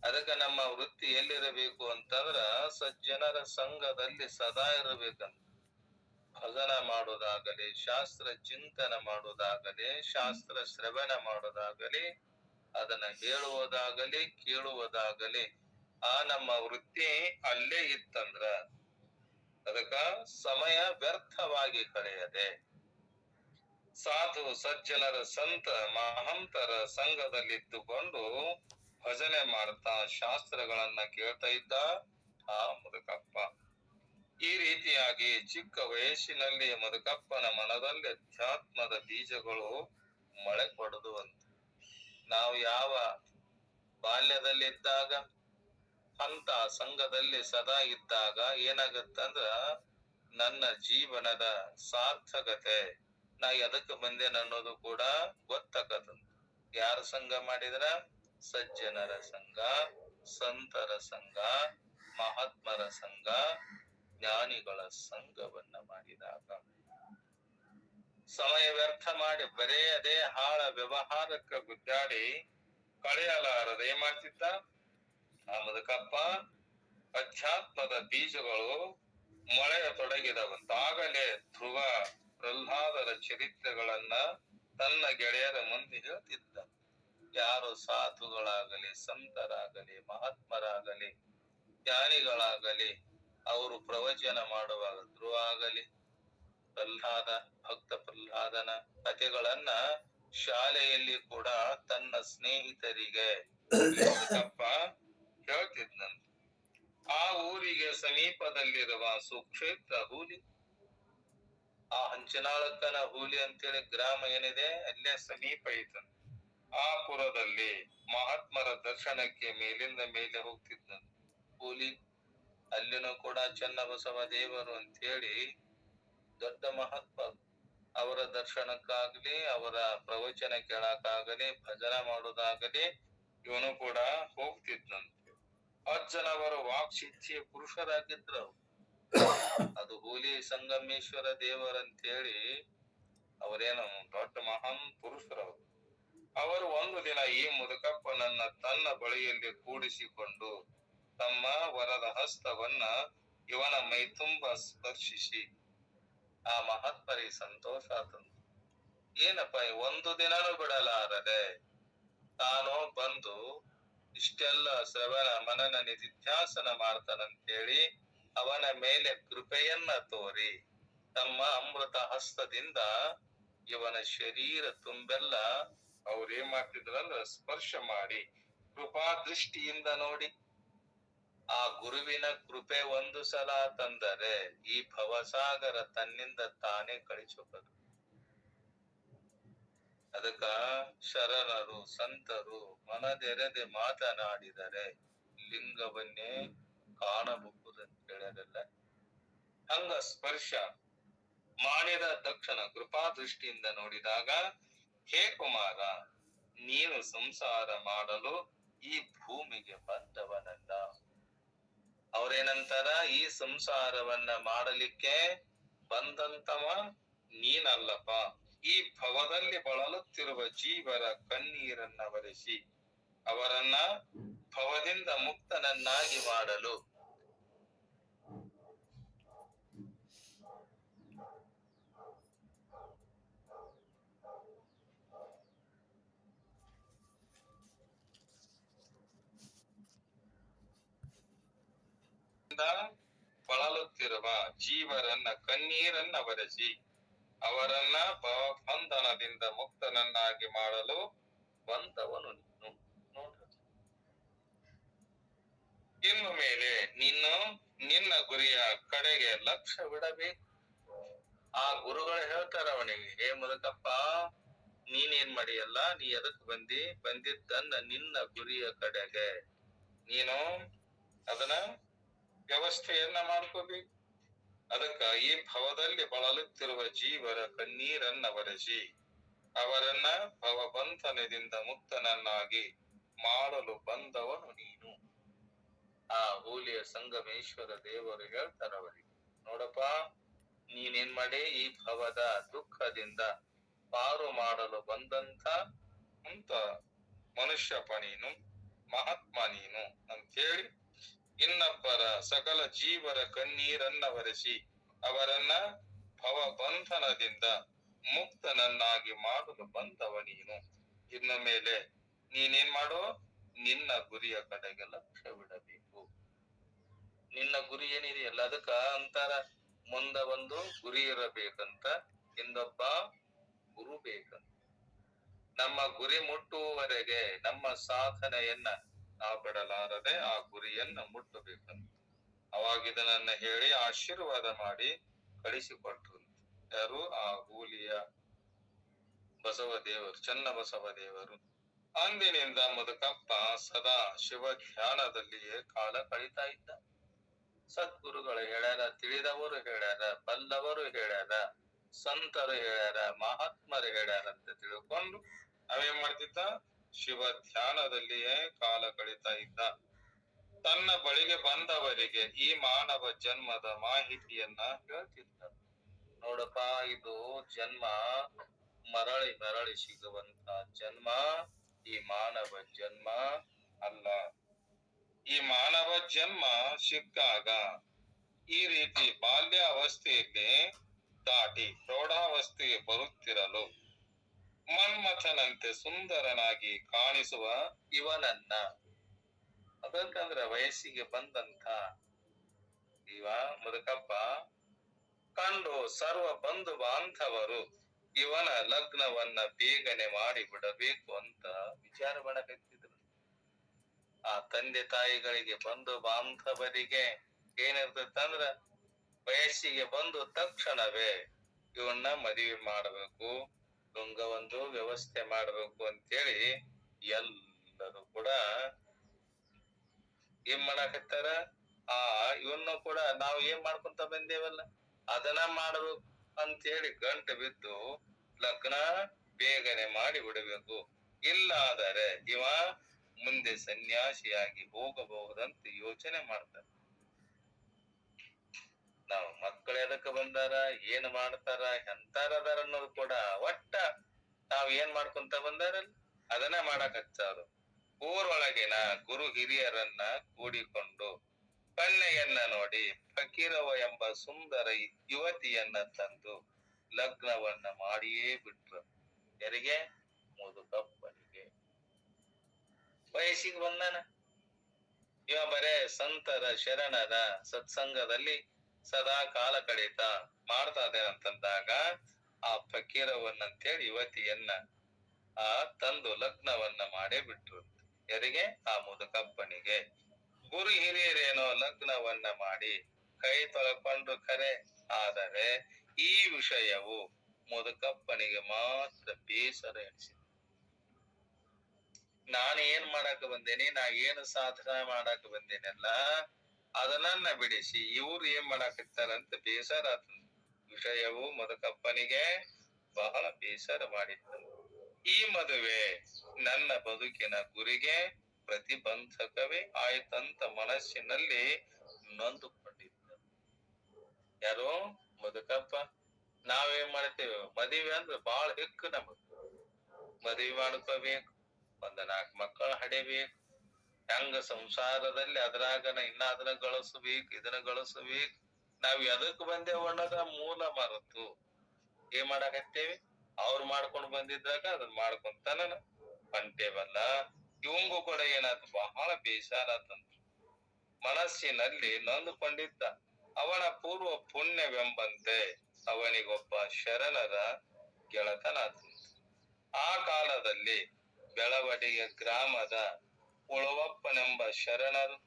ಅದಕ್ಕೆ ನಮ್ಮ ವೃತ್ತಿ ಎಲ್ಲಿರಬೇಕು ಅಂತಂದ್ರ ಸಜ್ಜನರ ಸಂಘದಲ್ಲಿ ಸದಾ ಇರಬೇಕಂತ. ಭಜನ ಮಾಡುವುದಾಗಲಿ, ಶಾಸ್ತ್ರ ಚಿಂತನೆ ಮಾಡುವುದಾಗಲಿ, ಶಾಸ್ತ್ರ ಶ್ರವಣ ಮಾಡುವುದಾಗಲಿ, ಅದನ್ನ ಹೇಳುವುದಾಗಲಿ ಕೇಳುವುದಾಗಲಿ ಆ ನಮ್ಮ ವೃತ್ತಿ ಅಲ್ಲೇ ಇತ್ತಂದ್ರ ಅದಕ್ಕ ಸಮಯ ವ್ಯರ್ಥವಾಗಿ ಕಳೆಯದೆ ಸಾಧು ಸಜ್ಜನರ ಸಂತ ಮಹಂತರ ಸಂಘದಲ್ಲಿದ್ದುಕೊಂಡು ಭಜನೆ ಮಾಡ್ತಾ ಶಾಸ್ತ್ರಗಳನ್ನ ಕೇಳ್ತಾ ಇದ್ದ ಆ ಮುದುಕಪ್ಪ. ಈ ರೀತಿಯಾಗಿ ಚಿಕ್ಕ ವಯಸ್ಸಿನಲ್ಲಿ ಮುದುಕಪ್ಪನ ಮನದಲ್ಲಿ ಅಧ್ಯಾತ್ಮದ ಬೀಜಗಳು ಮಳೆ ಕೊಡುವಂತ. ನಾವು ಯಾವ ಬಾಲ್ಯದಲ್ಲಿದ್ದಾಗ ಅಂತ ಸಂಘದಲ್ಲಿ ಸದಾ ಇದ್ದಾಗ ಏನಾಗತ್ತಂದ್ರ ನನ್ನ ಜೀವನದ ಸಾರ್ಥಕತೆ, ನಾ ಎದಕ್ಕೆ ಬಂದೇನ ಅನ್ನೋದು ಕೂಡ ಗೊತ್ತಾಗತ್ತಂತ. ಯಾರ ಸಂಘ ಮಾಡಿದ್ರ? ಸಜ್ಜನರ ಸಂಘ, ಸಂತರ ಸಂಘ, ಮಹಾತ್ಮರ ಸಂಘ, ಜ್ಞಾನಿಗಳ ಸಂಘವನ್ನ ಮಾಡಿದಾಗ. ಸಮಯ ವ್ಯರ್ಥ ಮಾಡಿ ಬರೇ ಅದೇ ಹಾಳ ವ್ಯವಹಾರಕ್ಕೆ ಗುದ್ದಾಡಿ ಕಳೆಯಲಾರದೆ ಏನ್ ಮಾಡ್ತಿದ್ದ ಆ ಮುದುಕಪ್ಪ? ಅಧ್ಯಾತ್ಮದ ಬೀಜಗಳು ಮೊಳೆಯ ತೊಡಗಿದವಂತಾಗಲೇ ಧ್ರುವ ಪ್ರಹ್ಲಾದರ ಚರಿತ್ರೆಗಳನ್ನ ತನ್ನ ಗೆಳೆಯರ ಮುಂದೆ ಹೇಳ್ತಿದ್ದ. ಯಾರು ಸಾಧುಗಳಾಗಲಿ, ಸಂತರಾಗಲಿ, ಮಹಾತ್ಮರಾಗಲಿ, ಜ್ಞಾನಿಗಳಾಗಲಿ, ಅವರು ಪ್ರವಚನ ಮಾಡುವಾಗ ಧ್ರುವ ಆಗಲಿ, ಪ್ರಹ್ಲಾದ, ಭಕ್ತ ಪ್ರಹ್ಲಾದನ ಕಥೆಗಳನ್ನ ಶಾಲೆಯಲ್ಲಿ ಕೂಡ ತನ್ನ ಸ್ನೇಹಿತರಿಗೆ ಈ ಮುದುಕಪ್ಪ ಹೇಳ್ತಿದ್ನಂತೆ. ಆ ಊರಿಗೆ ಸಮೀಪದಲ್ಲಿರುವ ಸುಕ್ಷೇತ್ರ ಹೂಲಿ, ಆ ಹಂಚನಾಳಕ್ಕನ ಹೂಲಿ ಅಂತೇಳಿ ಗ್ರಾಮ ಏನಿದೆ ಅಲ್ಲೇ ಸಮೀಪ ಐತಂತೆ. ಆ ಪುರದಲ್ಲಿ ಮಹಾತ್ಮರ ದರ್ಶನಕ್ಕೆ ಮೇಲಿಂದ ಮೇಲೆ ಹೋಗ್ತಿದ್ನಂತೆ ಹೂಲಿ. ಅಲ್ಲಿನೂ ಕೂಡ ಚನ್ನಬಸವ ದೇವರು ಅಂತ ಹೇಳಿ ದೊಡ್ಡ ಮಹಾತ್ಮ. ಅವರ ದರ್ಶನಕ್ಕಾಗಲಿ, ಅವರ ಪ್ರವಚನ ಕೇಳಕ್ಕಾಗಲಿ, ಭಜನ ಮಾಡೋದಾಗಲಿ ಇವನು ಕೂಡ ಹೋಗ್ತಿದ್ನಂತೆ. ಅಜ್ಜನವರು ವಾಕ್ಸಿದ್ಧಿಯ ಪುರುಷರಾಗಿದ್ರು. ಅದು ಹೂಲಿ ಸಂಗಮೇಶ್ವರ ದೇವರಂತೇಳಿ ಅವರೇನು ದೊಡ್ಡ ಮಹಾನ್ ಪುರುಷರವರು. ಅವರು ಒಂದು ದಿನ ಈ ಮುದುಕಪ್ಪನನ್ನ ತನ್ನ ಬಳಿಯಲ್ಲಿ ಕೂಡಿಸಿಕೊಂಡು ತಮ್ಮ ವರದ ಹಸ್ತವನ್ನ ಇವನ ಮೈ ತುಂಬ ಸ್ಪರ್ಶಿಸಿ ಆ ಮಹಾತ್ಮರಿಗೆ ಸಂತೋಷ ತಂದು, ಏನಪ್ಪ ಒಂದು ದಿನನೂ ಬಿಡಲಾರದೆ ತಾನು ಬಂದು ಇಷ್ಟೆಲ್ಲ ಶ್ರವಣ ಮನನ ನಿಧಿಧ್ಯಾಸನ ಮಾಡ್ತಾನಂತೇಳಿ ಅವನ ಮೇಲೆ ಕೃಪೆಯನ್ನ ತೋರಿ ತಮ್ಮ ಅಮೃತ ಹಸ್ತದಿಂದ ಇವನ ಶರೀರ ತುಂಬೆಲ್ಲ ಅವ್ರೇನ್ ಮಾಡ್ತಿದ್ರಂದ್ರ ಸ್ಪರ್ಶ ಮಾಡಿ ಕೃಪಾ ದೃಷ್ಟಿಯಿಂದ ನೋಡಿ. ಆ ಗುರುವಿನ ಕೃಪೆ ಒಂದು ಸಲ ತಂದರೆ ಈ ಭವಸಾಗರ ತನ್ನಿಂದ ತಾನೇ ಕಳಿಸೋದು. ಅದಕ್ಕ ಶರಣರು ಸಂತರು ಮನದೆರೆದೆ ಮಾತನಾಡಿದರೆ ಲಿಂಗವನ್ನೇ ಕಾಣಬಹುದಂತ ಹೇಳ್ಯಾರಲ್ಲ. ಹಂಗ ಸ್ಪರ್ಶ ಮಾಡಿದ ತಕ್ಷಣ ಕೃಪಾ ದೃಷ್ಟಿಯಿಂದ ನೋಡಿದಾಗ, ಹೇ ಕುಮಾರ, ನೀನು ಸಂಸಾರ ಮಾಡಲು ಈ ಭೂಮಿಗೆ ಬಂದವನಲ್ಲ. ಅವ್ರೇನಂತಾರ, ಈ ಸಂಸಾರವನ್ನ ಮಾಡಲಿಕ್ಕೆ ಬಂದಂತವ ನೀನಲ್ಲಪ್ಪ. ಈ ಭವದಲ್ಲಿ ಬಳಲುತ್ತಿರುವ ಜೀವರ ಕಣ್ಣೀರನ್ನ ಒರೆಸಿ ಅವರನ್ನ ಭವದಿಂದ ಮುಕ್ತನನ್ನಾಗಿ ಮಾಡಲು ಬಳಲುತ್ತಿರುವ ಜೀವರನ್ನ ಕಣ್ಣೀರನ್ನ ಒರೆಸಿ ಅವರನ್ನ ಬಂಧನದಿಂದ ಮುಕ್ತನನ್ನಾಗಿ ಮಾಡಲು ಬಂದವನು ನೀನು. ನೋಡ್ರಿ, ಇನ್ನು ಮೇಲೆ ನೀನು ನಿನ್ನ ಗುರಿಯ ಕಡೆಗೆ ಲಕ್ಷ್ಯವಿಡಬೇಕು. ಆ ಗುರುಗಳು ಹೇಳ್ತಾರ ಅವನಿಗೆ, ಹೇ ಮುದುಕಪ್ಪ, ನೀನೇನ್ ಮಾಡಿಯಲ್ಲ, ನೀ ಎದಕ್ ಬಂದಿದ್ದನ್ನ ನಿನ್ನ ಗುರಿಯ ಕಡೆಗೆ ನೀನು ಅದನ್ನ ವ್ಯವಸ್ಥೆಯನ್ನ ಮಾಡ್ಕೋಬೇಕು. ಅದಕ್ಕ ಈ ಭವದಲ್ಲಿ ಬಳಲುತ್ತಿರುವ ಜೀವರ ಕಣ್ಣೀರನ್ನ ಒರೆಸಿ ಅವರನ್ನ ಭವಬಂಧನದಿಂದ ಮುಕ್ತನನ್ನಾಗಿ ಮಾಡಲು ಬಂದವನು ನೀನು. ಆ ಹೂಲಿಯ ಸಂಗಮೇಶ್ವರ ದೇವರು ಹೇಳ್ತಾರ ಅವರಿಗೆ, ನೋಡಪ್ಪ, ನೀನೇನ್ ಮಾಡಿ ಈ ಭವದ ದುಃಖದಿಂದ ಪಾರು ಮಾಡಲು ಬಂದಂತ ಮನುಷ್ಯಪ್ಪ ನೀನು, ಮಹಾತ್ಮ ನೀನು ಅಂತೇಳಿ ಇನ್ನೊಬ್ಬರ ಸಕಲ ಜೀವರ ಕಣ್ಣೀರನ್ನ ಒರೆಸಿ ಅವರನ್ನ ಭವಬಂಧನದಿಂದ ಮುಕ್ತನನ್ನಾಗಿ ಮಾಡಲು ಬಂದವ ನೀನು. ಇನ್ನು ಮೇಲೆ ನೀನೇನ್ ಮಾಡೋ, ನಿನ್ನ ಗುರಿಯ ಕಡೆಗೆ ಲಕ್ಷ್ಯವಿಡಬೇಕು. ನಿನ್ನ ಗುರಿ ಏನಿದೆಯಲ್ಲ ಅದಕ್ಕ ಅಂತಾರ, ಮುಂದ ಒಂದು ಗುರಿ ಇರಬೇಕಂತ, ಇನ್ನೊಬ್ಬ ಗುರು ಬೇಕಂತ. ನಮ್ಮ ಗುರಿ ಮುಟ್ಟುವವರೆಗೆ ನಮ್ಮ ಸಾಧನೆಯನ್ನ ನಾವು ಬಿಡಲಾರದೆ ಆ ಗುರಿಯನ್ನ ಮುಟ್ಟಬೇಕಂತ ಅವಾಗಿದನನ್ನ ಹೇಳಿ ಆಶೀರ್ವಾದ ಮಾಡಿ ಕಳಿಸಿಕೊಟ್ರು. ಯಾರು? ಆ ಹೂಲಿಯ ಬಸವ ದೇವರು, ಚನ್ನಬಸವ ದೇವರು. ಅಂದಿನಿಂದ ಮುದುಕಪ್ಪ ಸದಾ ಶಿವ ಧ್ಯಾನದಲ್ಲಿಯೇ ಕಾಲ ಕಳೀತಾ ಇದ್ದ. ಸದ್ಗುರುಗಳು ಹೇಳ್ಯಾರ, ತಿಳಿದವರು ಹೇಳ್ಯಾರ, ಬಲ್ಲವರು ಹೇಳ್ಯಾರ, ಸಂತರು ಹೇಳ್ಯಾರ, ಮಹಾತ್ಮರು ಹೇಳ್ಯಾರ ಅಂತ ತಿಳ್ಕೊಂಡು ಅವೇನ್ ಮಾಡ್ತಿದ್ದ, ಶಿವ ಧ್ಯಾನದಲ್ಲಿಯೇ ಕಾಲ ಕಳೀತಾ ಇದ್ದ. ತನ್ನ ಬಳಿಗೆ ಬಂದವರಿಗೆ ಈ ಮಾನವ ಜನ್ಮದ ಮಾಹಿತಿಯನ್ನ ಹೇಳ್ತಿದ್ದ. ನೋಡಪ್ಪ, ಇದು ಜನ್ಮ ಮರಳಿ ಮರಳಿ ಸಿಗುವಂತ ಜನ್ಮ, ಈ ಮಾನವ ಜನ್ಮ ಅಲ್ಲ. ಈ ಮಾನವ ಜನ್ಮ ಸಿಕ್ಕಾಗ ಈ ರೀತಿ ಬಾಲ್ಯಾವಸ್ಥೆಯಲ್ಲಿ ದಾಟಿ ಪ್ರೌಢಾವಸ್ಥೆಗೆ ಬರುತ್ತಿರಲು ಮನ್ಮಥನಂತೆ ಸುಂದರನಾಗಿ ಕಾಣಿಸುವ ಇವನನ್ನ, ಅದಕ್ಕಂದ್ರ ವಯಸ್ಸಿಗೆ ಬಂದಂತ ಇವ ಮುದುಕಪ್ಪ ಕಂಡು ಸರ್ವ ಬಂಧು ಬಾಂಧವರು ಇವನ ಲಗ್ನವನ್ನ ಬೇಗನೆ ಮಾಡಿ ಬಿಡಬೇಕು ಅಂತ ವಿಚಾರ ಮಾಡಕತ್ತಿದ್ರು. ಆ ತಂದೆ ತಾಯಿಗಳಿಗೆ ಬಂಧು ಬಾಂಧವರಿಗೆ ಏನಿರ್ತಂದ್ರ ವಯಸ್ಸಿಗೆ ಬಂದು ತಕ್ಷಣವೇ ಇವನ್ನ ಮದುವೆ ಮಾಡಬೇಕು, ಇವಂಗ ಒಂದು ವ್ಯವಸ್ಥೆ ಮಾಡಬೇಕು ಅಂತೇಳಿ ಎಲ್ಲರೂ ಕೂಡ ಏನ್ ಮಾಡಾಕತ್ತಾರ, ಆ ಇವನ್ನ ಕೂಡ ನಾವು ಏನ್ ಮಾಡ್ಕೊಂತ ಬಂದೇವಲ್ಲ ಅದನ್ನ ಮಾಡ್ಬೇಕು ಅಂತೇಳಿ ಗಂಟು ಬಿದ್ದು ಲಗ್ನ ಬೇಗನೆ ಮಾಡಿ ಬಿಡಬೇಕು, ಇಲ್ಲಾದರೆ ಇವ ಮುಂದೆ ಸನ್ಯಾಸಿಯಾಗಿ ಹೋಗಬಹುದಂತ ಯೋಚನೆ ಮಾಡ್ತಾರೆ. ನಾವು ಮಕ್ಕಳು ಎದಕ್ಕ ಬಂದಾರ, ಏನ್ ಮಾಡ್ತಾರ, ಎಂತಾರದಾರ ಅನ್ನೋದು ಕೂಡ ಒಟ್ಟ ನಾವ್ ಏನ್ ಮಾಡ್ಕೊಂತ ಬಂದಾರಲ್ಲ ಅದನ್ನ ಮಾಡಕ್ ಹಚ್ಚಾರು. ಊರೊಳಗಿನ ಗುರು ಹಿರಿಯರನ್ನ ಕೂಡಿಕೊಂಡು ಕನ್ಯೆಯನ್ನ ನೋಡಿ ಫಕೀರವ ಎಂಬ ಸುಂದರ ಯುವತಿಯನ್ನ ತಂದು ಲಗ್ನವನ್ನ ಮಾಡಿಯೇ ಬಿಟ್ರು. ಯಾರಿಗೆ? ಮುದುಕಪ್ಪನಿಗೆ. ವಯಸ್ಸಿಗೆ ಬಂದಾನ ಇವ ಬರೇ ಸಂತರ ಶರಣರ ಸತ್ಸಂಗದಲ್ಲಿ ಸದಾ ಕಾಲ ಕಳೀತ ಮಾಡ್ತಾ ಇದ್ದೇನಂತಂದಾಗ ಆ ಫಕೀರವನ್ನಂತೇಳಿ ಯುವತಿಯನ್ನ ತಂದು ಲಗ್ನವನ್ನ ಮಾಡೇ ಬಿಟ್ರು. ಯಾರಿಗೆ? ಆ ಮುದುಕಪ್ಪನಿಗೆ. ಗುರು ಹಿರಿಯರೇನೋ ಲಗ್ನವನ್ನ ಮಾಡಿ ಕೈ ತೊಳ್ಕೊಂಡ್ರು ಖರೆ, ಆದರೆ ಈ ವಿಷಯವು ಮುದುಕಪ್ಪನಿಗೆ ಮಾತ್ರ ಬೇಸರ ಎನಿಸಿತು. ನಾನು ಏನ್ ಮಾಡಾಕ ಬಂದೇನಿ, ನಾ ಏನು ಸಾಧನ ಮಾಡಾಕ ಬಂದೇನಲ್ಲ ಅದನ್ನ ಬಿಡಿಸಿ ಇವ್ರು ಏನ್ ಮಾಡಾಕತ್ತಾರಂತ ಬೇಸರ ಆತ. ವಿಷಯವು ಮುದುಕಪ್ಪನಿಗೆ ಬಹಳ ಬೇಸರ ಮಾಡಿತ್ತು. ಈ ಮದುವೆ ನನ್ನ ಬದುಕಿನ ಗುರಿಗೆ ಪ್ರತಿಬಂಧಕವೇ ಆಯ್ತಂತ ಮನಸ್ಸಿನಲ್ಲಿ ನೊಂದುಕೊಂಡಿದ್ದ. ಯಾರು? ಮುದುಕಪ್ಪ. ನಾವೇನ್ ಮಾಡ್ತೇವೆ, ಮದುವೆ ಅಂದ್ರೆ ಬಾಳ ಹಿಕ್ಕು ನಮಗ್. ಮದುವೆ ಮಾಡ್ಕೋಬೇಕು, ಒಂದ್ 4 ಮಕ್ಕಳು ಹಡಿಬೇಕು, ಹೆಂಗ ಸಂಸಾರದಲ್ಲಿ ಅದ್ರಾಗನ ಇನ್ನ ಅದನ್ನ ಗಳಿಸ್ಬೇಕು, ಇದನ್ನ ಗಳಿಸ್ಬೇಕು. ನಾವ್ ಎದಕ್ ಬಂದೇವ ಅನ್ನೋದ ಮೂಲ ಮರೆತು ಏನ್ ಮಾಡಾಕತ್ತೇವಿ, ಅವ್ರು ಮಾಡ್ಕೊಂಡು ಬಂದಿದ್ದಾಗ ಅದನ್ನ ಮಾಡ್ಕೊಂತಾನ ಹೊಂಟೇವಲ್ಲ. ಇವಂಗೂ ಕೂಡ ಏನಾಯ್ತು, ಬಹಳ ಬೇಸರ ಆತಂತ. ಮನಸ್ಸಿನಲ್ಲಿ ನೊಂದುಕೊಂಡಿದ್ದ. ಅವನ ಪೂರ್ವ ಪುಣ್ಯವೆಂಬಂತೆ ಅವನಿಗೊಬ್ಬ ಶರಣರ ಗೆಳತನಾತ. ಆ ಕಾಲದಲ್ಲಿ ಬೆಳವಡಿಗೆ ಗ್ರಾಮದ ಉಳುವಪ್ಪನೆಂಬ ಶರಣರು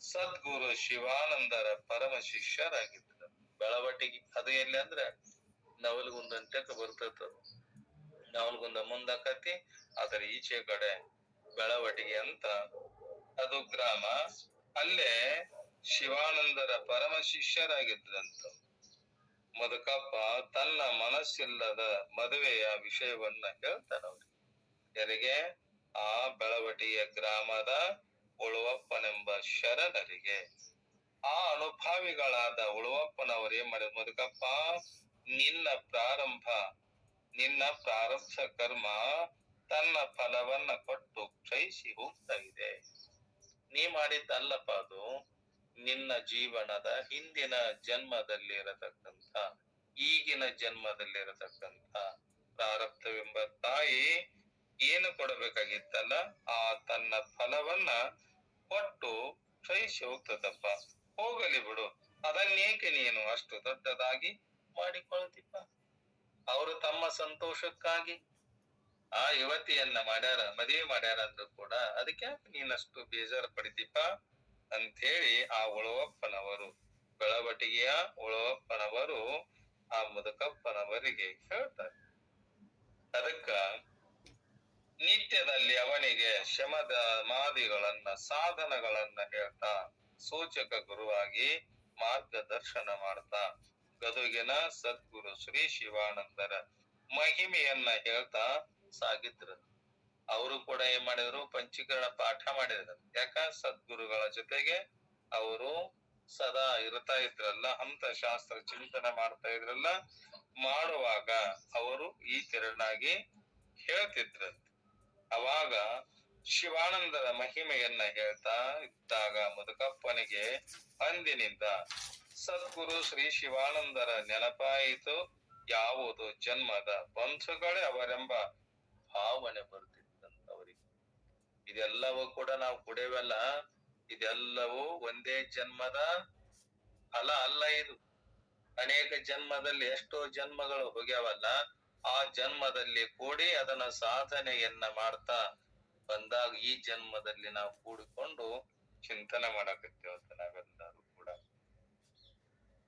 ಸದ್ಗುರು ಶಿವಾನಂದರ ಪರಮ ಶಿಷ್ಯರಾಗಿದ್ದರು. ಬೆಳವಟಿಗೆ ಅದು ಎಲ್ಲಿ ಅಂದ್ರೆ ನವಲಗುಂದ ಅಂತಕ ಬರ್ತದ. ನವಲಗುಂದ ಮುಂದಕತಿ ಅದರ ಈಚೆ ಕಡೆ ಬೆಳವಟಿಗೆ ಅಂತ ಅದು ಗ್ರಾಮ. ಅಲ್ಲೇ ಶಿವಾನಂದರ ಪರಮ ಶಿಷ್ಯರಾಗಿದ್ರಂತ. ಮುದುಕಪ್ಪ ತನ್ನ ಮನಸ್ಸಿಲ್ಲದ ಮದುವೆಯ ವಿಷಯವನ್ನ ಹೇಳ್ತಾನ ಅವ್ರಿಗೆ. ಯಾರಿಗೆ? ಆ ಬೆಳವಟಿಯ ಗ್ರಾಮದ ಉಳುವಪ್ಪನೆಂಬ ಶರಣರಿಗೆ. ಆ ಅನುಭಾವಿಗಳಾದ ಉಳುವಪ್ಪನವರು ಏನ್ ಮಾಡಿದ್ರು, ಮುದುಕಪ್ಪ ನಿನ್ನ ಪ್ರಾರಬ್ಧ ಕರ್ಮ ತನ್ನ ಫಲವನ್ನ ಕೊಟ್ಟು ಕ್ಷಯಿಸಿ ಹೋಗ್ತಾ ಇದೆ. ನೀ ಮಾಡಿದ್ದಲ್ಲಪ್ಪ ಅದು, ನಿನ್ನ ಜೀವನದ ಹಿಂದಿನ ಜನ್ಮದಲ್ಲಿರತಕ್ಕಂಥ ಈಗಿನ ಜನ್ಮದಲ್ಲಿರತಕ್ಕಂಥ ಪ್ರಾರಬ್ಧವೆಂಬ ತಾಯಿ ಏನು ಕೊಡಬೇಕಾಗಿತ್ತಲ್ಲ ಆ ತನ್ನ ಫಲವನ್ನ ಕೊಟ್ಟು ಕ್ಷಯಿಸಿ ಹೋಗ್ತದಪ್ಪ. ಹೋಗಲಿ ಬಿಡು, ಅದನ್ನೇಕೆ ನೀನು ಅಷ್ಟು ದೊಡ್ಡದಾಗಿ ಮಾಡಿಕೊಳ್ತಿಪ್ಪ. ಅವರು ತಮ್ಮ ಸಂತೋಷಕ್ಕಾಗಿ ಆ ಯುವತಿಯನ್ನ ಮದುವೆ ಮಾಡ್ಯಾರ ಅಂದ್ರೂ ಕೂಡ ಅದಕ್ಕೆ ನೀನಷ್ಟು ಬೇಜಾರು ಪಡಿತಿಪ್ಪ ಅಂತ ಹೇಳಿ ಆ ಉಳುವಪ್ಪನವರು, ಬೆಳವಟಿಗೆಯ ಉಳುವಪ್ಪನವರು ಆ ಮುದುಕಪ್ಪನವರಿಗೆ ಹೇಳ್ತಾರೆ. ಅದಕ್ಕ ನಿತ್ಯದಲ್ಲಿ ಅವನಿಗೆ ಶಮದ ಮಾದಿಗಳನ್ನ ಸಾಧನಗಳನ್ನ ಹೇಳ್ತಾ ಸೂಚಕ ಗುರುವಾಗಿ ಮಾರ್ಗದರ್ಶನ ಮಾಡ್ತಾ ಗದುಗಿನ ಸದ್ಗುರು ಶ್ರೀ ಶಿವಾನಂದರ ಮಹಿಮೆಯನ್ನ ಹೇಳ್ತಾ ಸಾಗಿದ್ರು. ಅವರು ಕೂಡ ಏನ್ ಮಾಡಿದ್ರು, ಪಂಚೀಕರಣ ಪಾಠ ಮಾಡಿದ್ರು. ಯಾಕ? ಸದ್ಗುರುಗಳ ಜೊತೆಗೆ ಅವರು ಸದಾ ಇರ್ತಾ ಇದ್ರಲ್ಲ, ಅಂತ ಶಾಸ್ತ್ರ ಚಿಂತನೆ ಮಾಡ್ತಾ ಇದ್ರಲ್ಲ. ಮಾಡುವಾಗ ಅವರು ಈ ತೆರನಾಗಿ ಹೇಳ್ತಿದ್ರಂತೆ. ಅವಾಗ ಶಿವಾನಂದರ ಮಹಿಮೆಯನ್ನ ಹೇಳ್ತಾ ಇದ್ದಾಗ ಮುದುಕಪ್ಪನಿಗೆ ಅಂದಿನಿಂದ ಸದ್ಗುರು ಶ್ರೀ ಶಿವಾನಂದರ ನೆನಪಾಯಿತು. ಯಾವುದು ಜನ್ಮದ ಬಂಧುಗಳೇ ಅವರೆಂಬ ಭಾವನೆ ಬರ್ತಿತ್ತಂತ ಅವರಿಗೆ. ಇದೆಲ್ಲವೂ ಕೂಡ ನಾವು ಕುಡಿಯವೆಲ್ಲ, ಇದೆಲ್ಲವೂ ಒಂದೇ ಜನ್ಮದ ಫಲ ಅಲ್ಲ. ಇದು ಅನೇಕ ಜನ್ಮದಲ್ಲಿ ಎಷ್ಟೋ ಜನ್ಮಗಳು ಹೋಗ್ಯಾವಲ್ಲ, ಆ ಜನ್ಮದಲ್ಲಿ ಕೂಡಿ ಅದನ್ನ ಸಾಧನೆಯನ್ನ ಮಾಡ್ತಾ ಬಂದಾಗ ಈ ಜನ್ಮದಲ್ಲಿ ನಾವು ಕೂಡಿಕೊಂಡು ಚಿಂತನೆ ಮಾಡಕತ್ತೇವಂತ ನಾವೆಲ್ಲರೂ ಕೂಡ.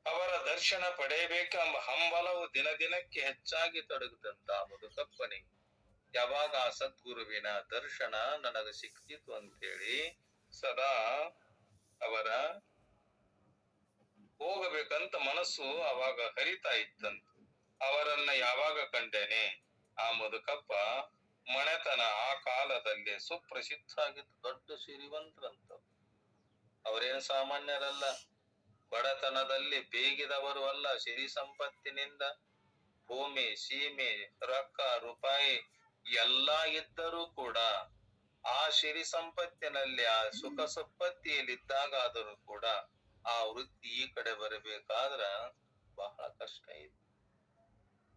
ಅವರ ದರ್ಶನ ಪಡೆಯಬೇಕೆಂಬ ಹಂಬಲವು ದಿನ ದಿನಕ್ಕೆ ಹೆಚ್ಚಾಗಿ ತೊಡಗಿದಂತ ಮುದುಕಪ್ಪನಿಗೆ ಯಾವಾಗ ಆ ಸದ್ಗುರುವಿನ ದರ್ಶನ ನನಗ ಸಿಕ್ತಿತ್ತು ಅಂತೇಳಿ ಸದಾ ಅವರ ಹೋಗಬೇಕಂತ ಮನಸ್ಸು ಅವಾಗ ಹರಿತಾ ಇತ್ತಂತ. ಅವರನ್ನ ಯಾವಾಗ ಕಂಡೇನೆ, ಆ ಮುದುಕಪ್ಪ ಮನೆತನ ಆ ಕಾಲದಲ್ಲಿ ಸುಪ್ರಸಿದ್ಧ ಆಗಿತ್ತು, ದೊಡ್ಡ ಶ್ರೀಮಂತರಂತ. ಅವರೇನು ಸಾಮಾನ್ಯರಲ್ಲ, ಬಡತನದಲ್ಲಿ ಬೇಗಿದವರು ಅಲ್ಲ. ಸಿರಿ ಸಂಪತ್ತಿನಿಂದ ಭೂಮಿ, ಸೀಮೆ, ರೊಕ್ಕ ರೂಪಾಯಿ ಎಲ್ಲಾ ಇದ್ದರೂ ಕೂಡ ಆ ಸಿರಿ ಸಂಪತ್ತಿನಲ್ಲಿ, ಆ ಸುಖ ಸಂಪತ್ತಿಯಲ್ಲಿದ್ದಾಗಾದರೂ ಕೂಡ ಆ ವೃತ್ತಿ ಈ ಕಡೆ ಬರಬೇಕಾದ್ರ ಬಹಳ ಕಷ್ಟ ಇತ್ತು,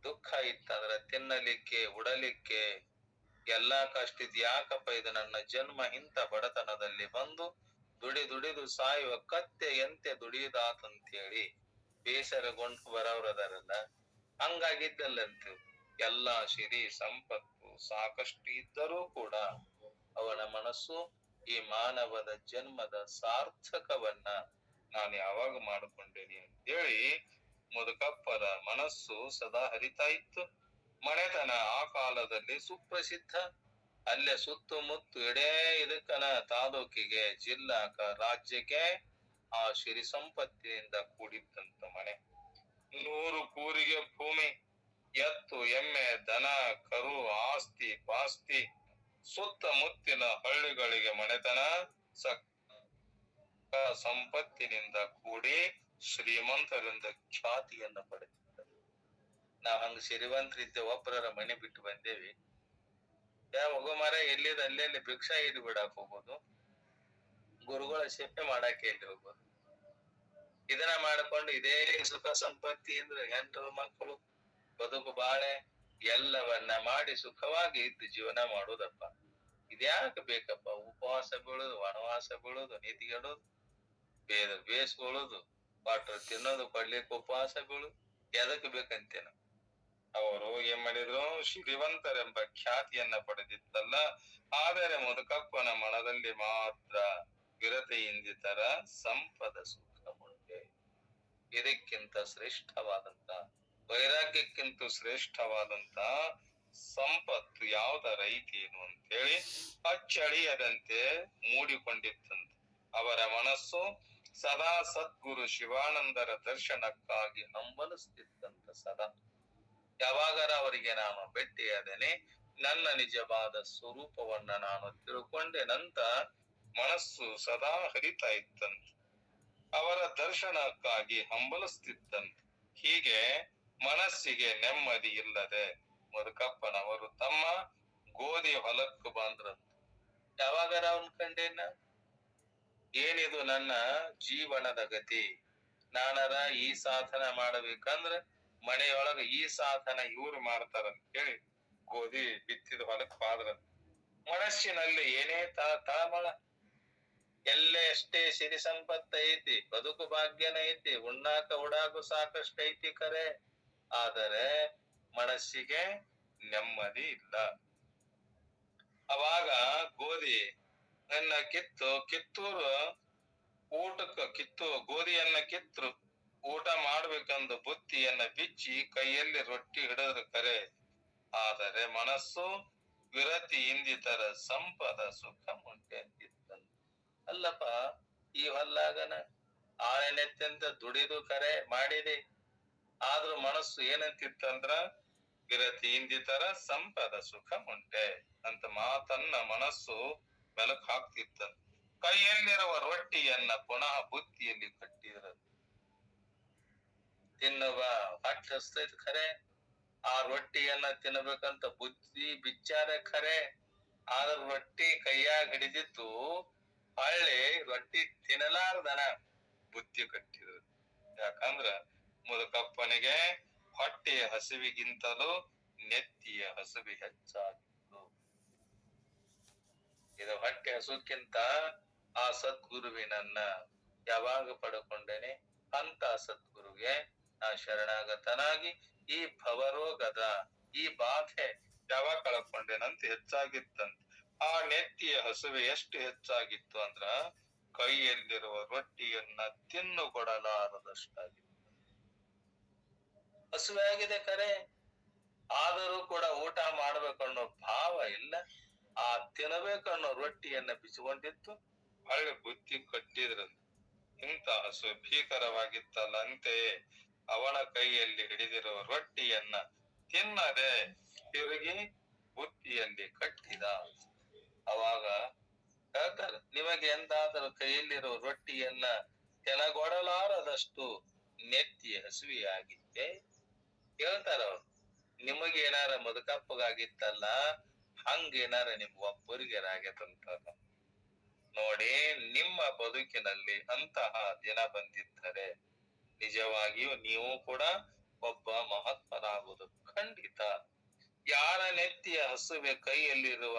ದುಃಖ ಇತ್ತಂದ್ರ ತಿನ್ನಲಿಕ್ಕೆ ಉಡಲಿಕ್ಕೆ ಎಲ್ಲಾ ಕಷ್ಟ ಇದ್. ಯಾಕಪ್ಪ ಇದು ನನ್ನ ಜನ್ಮ ಇಂಥ ಬಡತನದಲ್ಲಿ ಬಂದು ದುಡಿದು ಸಾಯುವ ಕತ್ತೆಯಂತೆ ದುಡಿಯುದಾತಂತೇಳಿ ಬೇಸರಗೊಂಡು ಬರೋರದಾರಲ್ಲ, ಹಂಗಾಗಿದ್ದಲ್ಲಂತ. ಎಲ್ಲಾ ಸಿರಿ ಸಂಪತ್ತು ಸಾಕಷ್ಟು ಇದ್ದರೂ ಕೂಡ ಅವನ ಮನಸ್ಸು ಈ ಮಾನವದ ಜನ್ಮದ ಸಾರ್ಥಕವನ್ನ ನಾನು ಯಾವಾಗ ಮಾಡಿಕೊಂಡೇನಿ ಅಂತೇಳಿ ಮುದುಕಪ್ಪರ ಮನಸ್ಸು ಸದಾ ಹರಿತಾ ಇತ್ತು. ಮನೆತನ ಆ ಕಾಲದಲ್ಲಿ ಸುಪ್ರಸಿದ್ಧ, ಅಲ್ಲೇ ಸುತ್ತಮುತ್ತ ಇಡೇ ಇದಕ್ಕನ ತಾಲೂಕಿಗೆ, ಜಿಲ್ಲಾಕ, ರಾಜ್ಯಕ್ಕೆ ಆ ಸಿರಿ ಸಂಪತ್ತಿನಿಂದ ಕೂಡಿದ್ದಂತ ಮನೆ. 100 ಕೂರಿಗೆ ಭೂಮಿ, ಎತ್ತು ಎಮ್ಮೆ ದನ ಕರು ಆಸ್ತಿ ಪಾಸ್ತಿ, ಸುತ್ತಮುತ್ತಿನ ಹಳ್ಳಿಗಳಿಗೆ ಮನೆತನ, ಸಂಪತ್ತಿನಿಂದ ಕೂಡಿ ಶ್ರೀಮಂತರಿಂದ ಖ್ಯಾತಿಯನ್ನ ಪಡೆದಿದ್ದರು. ನಾವ್ ಹಂಗ ಶ್ರೀಮಂತರಿದ್ದೆ ಒಬ್ಬರ ಮನೆ ಬಿಟ್ಟು ಬಂದೇವಿ, ಹೋಗೋ ಮರ ಎಲ್ಲಿದ ಅಲ್ಲೆಲ್ಲಿ ಭಿಕ್ಷಾ ಇದ್ ಬಿಡಾಕ್ ಹೋಗೋದು, ಗುರುಗಳ ಸೇವೆ ಮಾಡಾಕ ಎಲ್ಲಿ ಹೋಗೋದು. ಇದನ್ನ ಮಾಡ್ಕೊಂಡು ಇದೇ ಸುಖ ಸಂಪತ್ತಿ ಅಂದ್ರೆ ಹೆಂಡರು ಮಕ್ಕಳು ಬದುಕು ಬಾಳೆ ಎಲ್ಲವನ್ನ ಮಾಡಿ ಸುಖವಾಗಿ ಇದ್ದು ಜೀವನ ಮಾಡೋದಪ್ಪ. ಇದ್ಯಾಕೆ ಬೇಕಪ್ಪ ಉಪವಾಸ ಬೀಳೋದು, ವನವಾಸ ಬೀಳೋದು, ನೀತಿಗೆಡೋದು, ಬೇಯಿಸ್ಕೊಳ್ಳೋದು, ವಾಟರ್ ತಿನ್ನೋದು, ಕೊಡ್ಲಿಕ್ಕೆ ಉಪವಾಸ ಬೀಳೋದು, ಎದಕ್ ಬೇಕಂತೇನ. ಅವರು ಏನ್ ಮಾಡಿದ್ರು, ಶ್ರೀಮಂತರೆಂಬ ಖ್ಯಾತಿಯನ್ನ ಪಡೆದಿತ್ತಲ್ಲ. ಆದರೆ ಮುದುಕಪ್ಪನ ಮನದಲ್ಲಿ ಮಾತ್ರ ವಿರತೆಯಿಂದಿತರ ಸಂಪದ ಸುಖ ಮುಂದೆ. ಇದಕ್ಕಿಂತ ಶ್ರೇಷ್ಠವಾದಂತ, ವೈರಾಗ್ಯಕ್ಕಿಂತ ಶ್ರೇಷ್ಠವಾದಂತ ಸಂಪತ್ತು ಯಾವ್ದರ ಐತೇನು ಅಂತೇಳಿ ಅಚ್ಚಳಿಯದಂತೆ ಮೂಡಿಕೊಂಡಿತ್ತಂತೆ. ಅವರ ಮನಸ್ಸು ಸದಾ ಸದ್ಗುರು ಶಿವಾನಂದರ ದರ್ಶನಕ್ಕಾಗಿ ಹಂಬಲಿಸ್ತಿತ್ತಂತ. ಸದಾ ಯಾವಾಗರ ಅವರಿಗೆ ನಾನು ಭೇಟಿಯಾದೇನೆ, ನನ್ನ ನಿಜವಾದ ಸ್ವರೂಪವನ್ನ ನಾನು ತಿಳ್ಕೊಂಡೆನಂತ ಮನಸ್ಸು ಸದಾ ಹರಿತಾ ಇತ್ತಂತ. ಅವರ ದರ್ಶನಕ್ಕಾಗಿ ಹಂಬಲಿಸ್ತಿತ್ತಂತ. ಹೀಗೆ ಮನಸ್ಸಿಗೆ ನೆಮ್ಮದಿ ಇಲ್ಲದೆ ಮುದುಕಪ್ಪನವರು ತಮ್ಮ ಗೋಧಿ ಹೊಲಕ್ಕೆ ಬಂದ್ರಂತ. ಯಾವಾಗರ ಅವನ್ ಕಂಡೇನ, ಏನಿದು ನನ್ನ ಜೀವನದ ಗತಿ, ನಾನರ ಈ ಸಾಧನ ಮಾಡಬೇಕಂದ್ರ ಮನೆಯೊಳಗ ಈ ಸಾಧನ ಇವ್ರು ಮಾಡ್ತಾರಂತ ಹೇಳಿ ಗೋಧಿ ಬಿತ್ತಿದ ಹೊಲಕ್ ಪಾದ್ರ. ಮನಸ್ಸಿನಲ್ಲಿ ಏನೇ ತಳಮಳ, ಎಲ್ಲೇ ಎಷ್ಟೇ ಸಿರಿ ಸಂಪತ್ತ ಐತಿ, ಬದುಕು ಭಾಗ್ಯನ ಐತಿ, ಉಣ್ಣಾಕ ಉಡಾಕು ಸಾಕಷ್ಟು ಐತಿ ಕರೆ, ಆದರೆ ಮನಸ್ಸಿಗೆ ನೆಮ್ಮದಿ ಇಲ್ಲ. ಅವಾಗ ಗೋಧಿ ನನ್ನ ಕಿತ್ತೂರು ಗೋಧಿಯನ್ನ ಕಿತ್ತರು ಊಟ ಮಾಡ್ಬೇಕಂದು ಬುತ್ತಿಯನ್ನ ಬಿಚ್ಚಿ ಕೈಯಲ್ಲಿ ರೊಟ್ಟಿ ಹಿಡಿದ್ರ ಕರೆ, ಆದರೆ ಮನಸ್ಸು ವಿರತಿ ಇಂದಿತರ ಸಂಪದ ಸುಖ ಮುಂಟೆ ಅಂತಿತ್ತಂತ. ಅಲ್ಲಪ್ಪ, ಈ ಹೊಲ್ಲಾಗನ ಆಳೆನೆತ್ತಂತ ದುಡಿದು ಕರೆ ಮಾಡಿದೆ, ಆದ್ರೂ ಮನಸ್ಸು ಏನಂತಿತ್ತಂದ್ರ ವಿರತಿ ಇಂದಿತರ ಸಂಪದ ಸುಖ ಮುಂಟೆ ಅಂತ ಮಾತನ್ನ ಮನಸ್ಸು ಮೆಲಕ್ ಹಾಕ್ತಿತ್ತಂತ. ಕೈಯಲ್ಲಿರುವ ರೊಟ್ಟಿಯನ್ನ ಪುನಃ ಬುತ್ತಿಯಲ್ಲಿ ಕಟ್ಟಿದ್ರ ತಿನ್ನುವ ಹೊಟ್ಟೆಸ್ತೈತ್ ಖರೆ, ಆ ರೊಟ್ಟಿಯನ್ನ ತಿನ್ನಬೇಕಂತ ಬುತ್ತಿ ಬಿಚ್ಚಾರೆ ಖರೆ, ಆದ್ರ ರೊಟ್ಟಿ ಕೈಯಾಗ ಹಿಡಿದಿತ್ತು, ಹೊಳ್ಳಿ ರೊಟ್ಟಿ ತಿನ್ನಲಾರ್ದನ ಬುತ್ತಿ ಕಟ್ಟಿದ್ರು. ಯಾಕಂದ್ರ ಮುದುಕಪ್ಪನಿಗೆ ಹೊಟ್ಟೆಯ ಹಸಿವಿಗಿಂತಲೂ ನೆತ್ತಿಯ ಹಸಿವಿ ಹೆಚ್ಚಾಗಿತ್ತು. ಇದು ಹೊಟ್ಟೆ ಹಸುಕ್ಕಿಂತ ಆ ಸದ್ಗುರುವಿನನ್ನ ಯಾವಾಗ ಪಡ್ಕೊಂಡೇನೆ ಅಂತ ಸದ್ಗುರುಗೆ ನಾ ಶರಣಾಗತನಾಗಿ ಈ ಭವರೋಗದ ಈ ಬಾಧೆ ಯಾವಾಗ ಕಳ್ಕೊಂಡೇನಂತ ಹೆಚ್ಚಾಗಿತ್ತಂತ. ಆ ನೆತ್ತಿಯ ಹಸುವೆ ಎಷ್ಟು ಹೆಚ್ಚಾಗಿತ್ತು ಅಂದ್ರ ಕೈಯಲ್ಲಿರುವ ರೊಟ್ಟಿಯನ್ನ ತಿನ್ನುಕೊಡಲಾರದಷ್ಟಾಗಿತ್ತು. ಹಸುವೆ ಆಗಿದೆ ಕರೆ, ಆದರೂ ಕೂಡ ಊಟ ಮಾಡ್ಬೇಕನ್ನೋ ಭಾವ ಇಲ್ಲ. ಆ ತಿನ್ನಬೇಕನ್ನೋ ರೊಟ್ಟಿಯನ್ನ ಬಿಸಿಕೊಂಡಿತ್ತು. ಹಳ್ಳಿ ಬುತ್ತಿ ಕಟ್ಟಿದ್ರಂತ. ಇಂಥ ಹಸು ಭೀಕರವಾಗಿತ್ತಲ್ಲ. ಅಂತೆಯೇ ಅವನ ಕೈಯಲ್ಲಿ ಹಿಡಿದಿರುವ ರೊಟ್ಟಿಯನ್ನ ತಿನ್ನದೆ ತಿರುಗಿ ಬುತ್ತಿಯಲ್ಲಿ ಕಟ್ಟಿದ. ಅವಾಗ ಹೇಳ್ತಾರೆ, ನಿಮಗೆ ಎಂದಾದರೂ ಕೈಯಲ್ಲಿರೋ ರೊಟ್ಟಿಯನ್ನ ಕೆಳಗೊಡಲಾರದಷ್ಟು ನೆತ್ತಿ ಹಸುವಿಯಾಗಿದ್ದೆ ಹೇಳ್ತಾರ ಅವ್ರು. ನಿಮಗೇನಾರ ಮುದುಕಪ್ಪಗಾಗಿತ್ತಲ್ಲ, ಹಂಗೇನಾರ ನಿಮ್ಗೊಬ್ಬರಿಗೆ ಆಗೈತಂತ ನೋಡಿ. ನಿಮ್ಮ ಬದುಕಿನಲ್ಲಿ ಅಂತಹ ದಿನ ಬಂದಿದ್ದರೆ ನಿಜವಾಗಿಯೂ ನೀವು ಕೂಡ ಒಬ್ಬ ಮಹಾತ್ಮನಾಗುವುದು ಖಂಡಿತ. ಯಾರ ನೆತ್ತಿಯ ಹಸುವೆ ಕೈಯಲ್ಲಿರುವ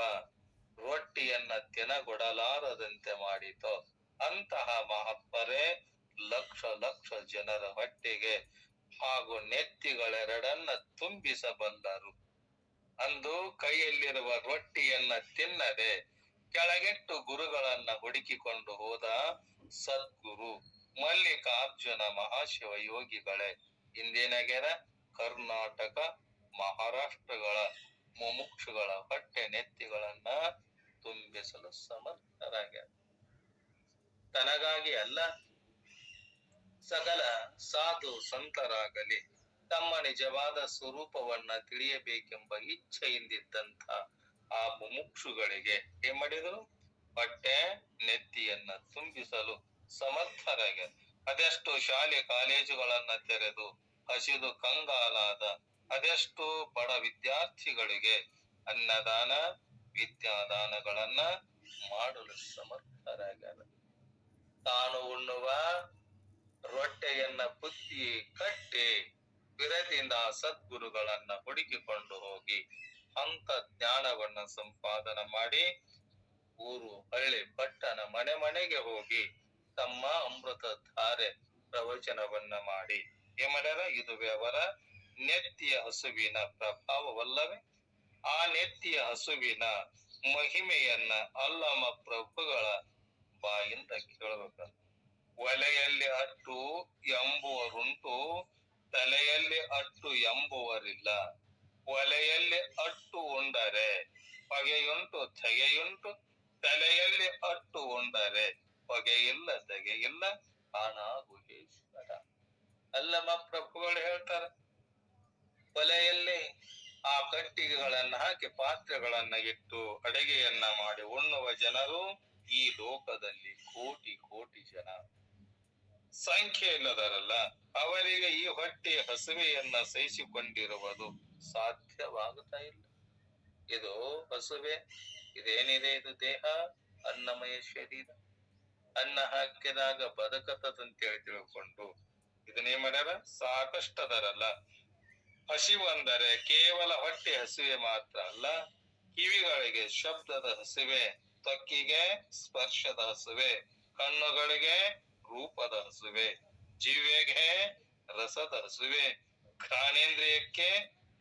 ರೊಟ್ಟಿಯನ್ನ ತಿನ್ನಗೊಡಲಾರದಂತೆ ಮಾಡಿತೋ ಅಂತಹ ಮಹಾತ್ಮರೇ ಲಕ್ಷ ಲಕ್ಷ ಜನರ ಹೊಟ್ಟೆಗೆ ಹಾಗೂ ನೆತ್ತಿಗಳೆರಡನ್ನ ತುಂಬಿಸಬಲ್ಲರು. ಅಂದು ಕೈಯಲ್ಲಿರುವ ರೊಟ್ಟಿಯನ್ನ ತಿನ್ನದೆ ಕೆಳಗೆಟ್ಟು ಗುರುಗಳನ್ನ ಹುಡುಕಿಕೊಂಡು ಹೋದ ಸದ್ಗುರು ಮಲ್ಲಿಕಾರ್ಜುನ ಮಹಾಶಿವ ಯೋಗಿಗಳೇ ಇಂದೇನಾಗ್ಯಾರ? ಕರ್ನಾಟಕ ಮಹಾರಾಷ್ಟ್ರಗಳ ಮುಮುಕ್ಷುಗಳ ಹೊಟ್ಟೆ ನೆತ್ತಿಗಳನ್ನ ತುಂಬಿಸಲು ಸಮರ್ಥರಾಗ್ಯಾರ. ತನಗಾಗಿ ಅಲ್ಲ, ಸಕಲ ಸಾಧು ಸಂತರಾಗಲಿ ತಮ್ಮ ನಿಜವಾದ ಸ್ವರೂಪವನ್ನ ತಿಳಿಯಬೇಕೆಂಬ ಇಚ್ಛೆಯಿಂದಿದ್ದಂಥ ಆ ಮುಮುಕ್ಷುಗಳಿಗೆ ಏನ್ ಮಾಡಿದ್ರು? ಹೊಟ್ಟೆ ನೆತ್ತಿಯನ್ನ ತುಂಬಿಸಲು ಸಮರ್ಥರಾಗ್ಯಾರ. ಅದೆಷ್ಟು ಶಾಲೆ ಕಾಲೇಜುಗಳನ್ನ ತೆರೆದು ಹಸಿದು ಕಂಗಾಲಾದ ಅದೆಷ್ಟು ಬಡ ವಿದ್ಯಾರ್ಥಿಗಳಿಗೆ ಅನ್ನದಾನ ವಿದ್ಯಾದಾನಗಳನ್ನ ಮಾಡಲು ಸಮರ್ಥರಾಗ್ಯಾರ. ತಾನು ಉಣ್ಣುವ ರೊಟ್ಟೆಯನ್ನ ಬುತ್ತಿ ಕಟ್ಟಿ ವಿರತಿಯಿಂದ ಸದ್ಗುರುಗಳನ್ನ ಹುಡುಕಿಕೊಂಡು ಹೋಗಿ ಅಂತ ಜ್ಞಾನವನ್ನ ಸಂಪಾದನ ಮಾಡಿ ಊರು ಹಳ್ಳಿ ಪಟ್ಟಣ ಮನೆ ಮನೆಗೆ ಹೋಗಿ ತಮ್ಮ ಅಮೃತ ಧಾರೆ ಪ್ರವಚನವನ್ನ ಮಾಡಿ ಏನ್ ಮಾಡ್ಯಾರ? ಇದುವೇ ಅವರ ನೆತ್ತಿಯ ಹಸುವಿನ ಪ್ರಭಾವವಲ್ಲವೇ? ಆ ನೆತ್ತಿಯ ಹಸುವಿನ ಮಹಿಮೆಯನ್ನ ಅಲ್ಲಮ ಪ್ರಭುಗಳ ಬಾಯಿಂದ ಕೇಳಬೇಕಂತ. ಒಲೆಯಲ್ಲಿ ಅಟ್ಟು ಎಂಬುವರುಂಟು, ತಲೆಯಲ್ಲಿ ಅಟ್ಟು ಎಂಬುವರಿಲ್ಲ. ಒಲೆಯಲ್ಲಿ ಅಟ್ಟು ಉಂಡರೆ ಹೊಗೆಯುಂಟು ಧಗೆಯುಂಟು, ತಲೆಯಲ್ಲಿ ಅಟ್ಟು ಉಂಡರೆ ಹೊಗೆಯಿಲ್ಲ ಧಗೆಯಿಲ್ಲ ಆನಾಗುಹೇಶ್ವರ. ಅಲ್ಲಮ ಪ್ರಭುಗಳು ಹೇಳ್ತಾರ, ಒಲೆಯಲ್ಲಿ ಆ ಕಟ್ಟಿಗೆಗಳನ್ನ ಹಾಕಿ ಪಾತ್ರೆಗಳನ್ನ ಇಟ್ಟು ಅಡಿಗೆಯನ್ನ ಮಾಡಿ ಉಣ್ಣುವ ಜನರು ಈ ಲೋಕದಲ್ಲಿ ಕೋಟಿ ಕೋಟಿ ಜನ. ಸಂಖ್ಯೆ ಇಲ್ಲದರಲ್ಲ, ಅವರಿಗೆ ಈ ಹೊಟ್ಟೆ ಹಸುವೆಯನ್ನ ಸಹಿಸಿಕೊಂಡಿರುವುದು ಸಾಧ್ಯವಾಗುತ್ತಾ ಇಲ್ಲ. ಇದು ಹಸುವೆ, ಇದೇನಿದೆ? ಇದು ದೇಹ ಅನ್ನಮಯ ಶರೀರ. ಅನ್ನ ಹಾಕಿದಾಗ ಬದುಕತ್ತದಂತೇಳಿ ತಿಳ್ಕೊಂಡು ಇದನ್ನೇ ಮಾಡ್ಯಾರ? ಸಾಕಷ್ಟದರಲ್ಲ. ಹಸಿವು ಅಂದರೆ ಕೇವಲ ಹೊಟ್ಟೆ ಹಸಿವೆ ಮಾತ್ರ ಅಲ್ಲ, ಕಿವಿಗಳಿಗೆ ಶಬ್ದದ ಹಸಿವೆ, ತ್ವಕ್ಕಿಗೆ ಸ್ಪರ್ಶದ ಹಸುವೆ, ಕಣ್ಣುಗಳಿಗೆ ರೂಪದ ಹಸುವೆ, ಜೀವೆಗೆ ರಸದ ಹಸುವೆ, ಘ್ರಾಣೇಂದ್ರಿಯಕ್ಕೆ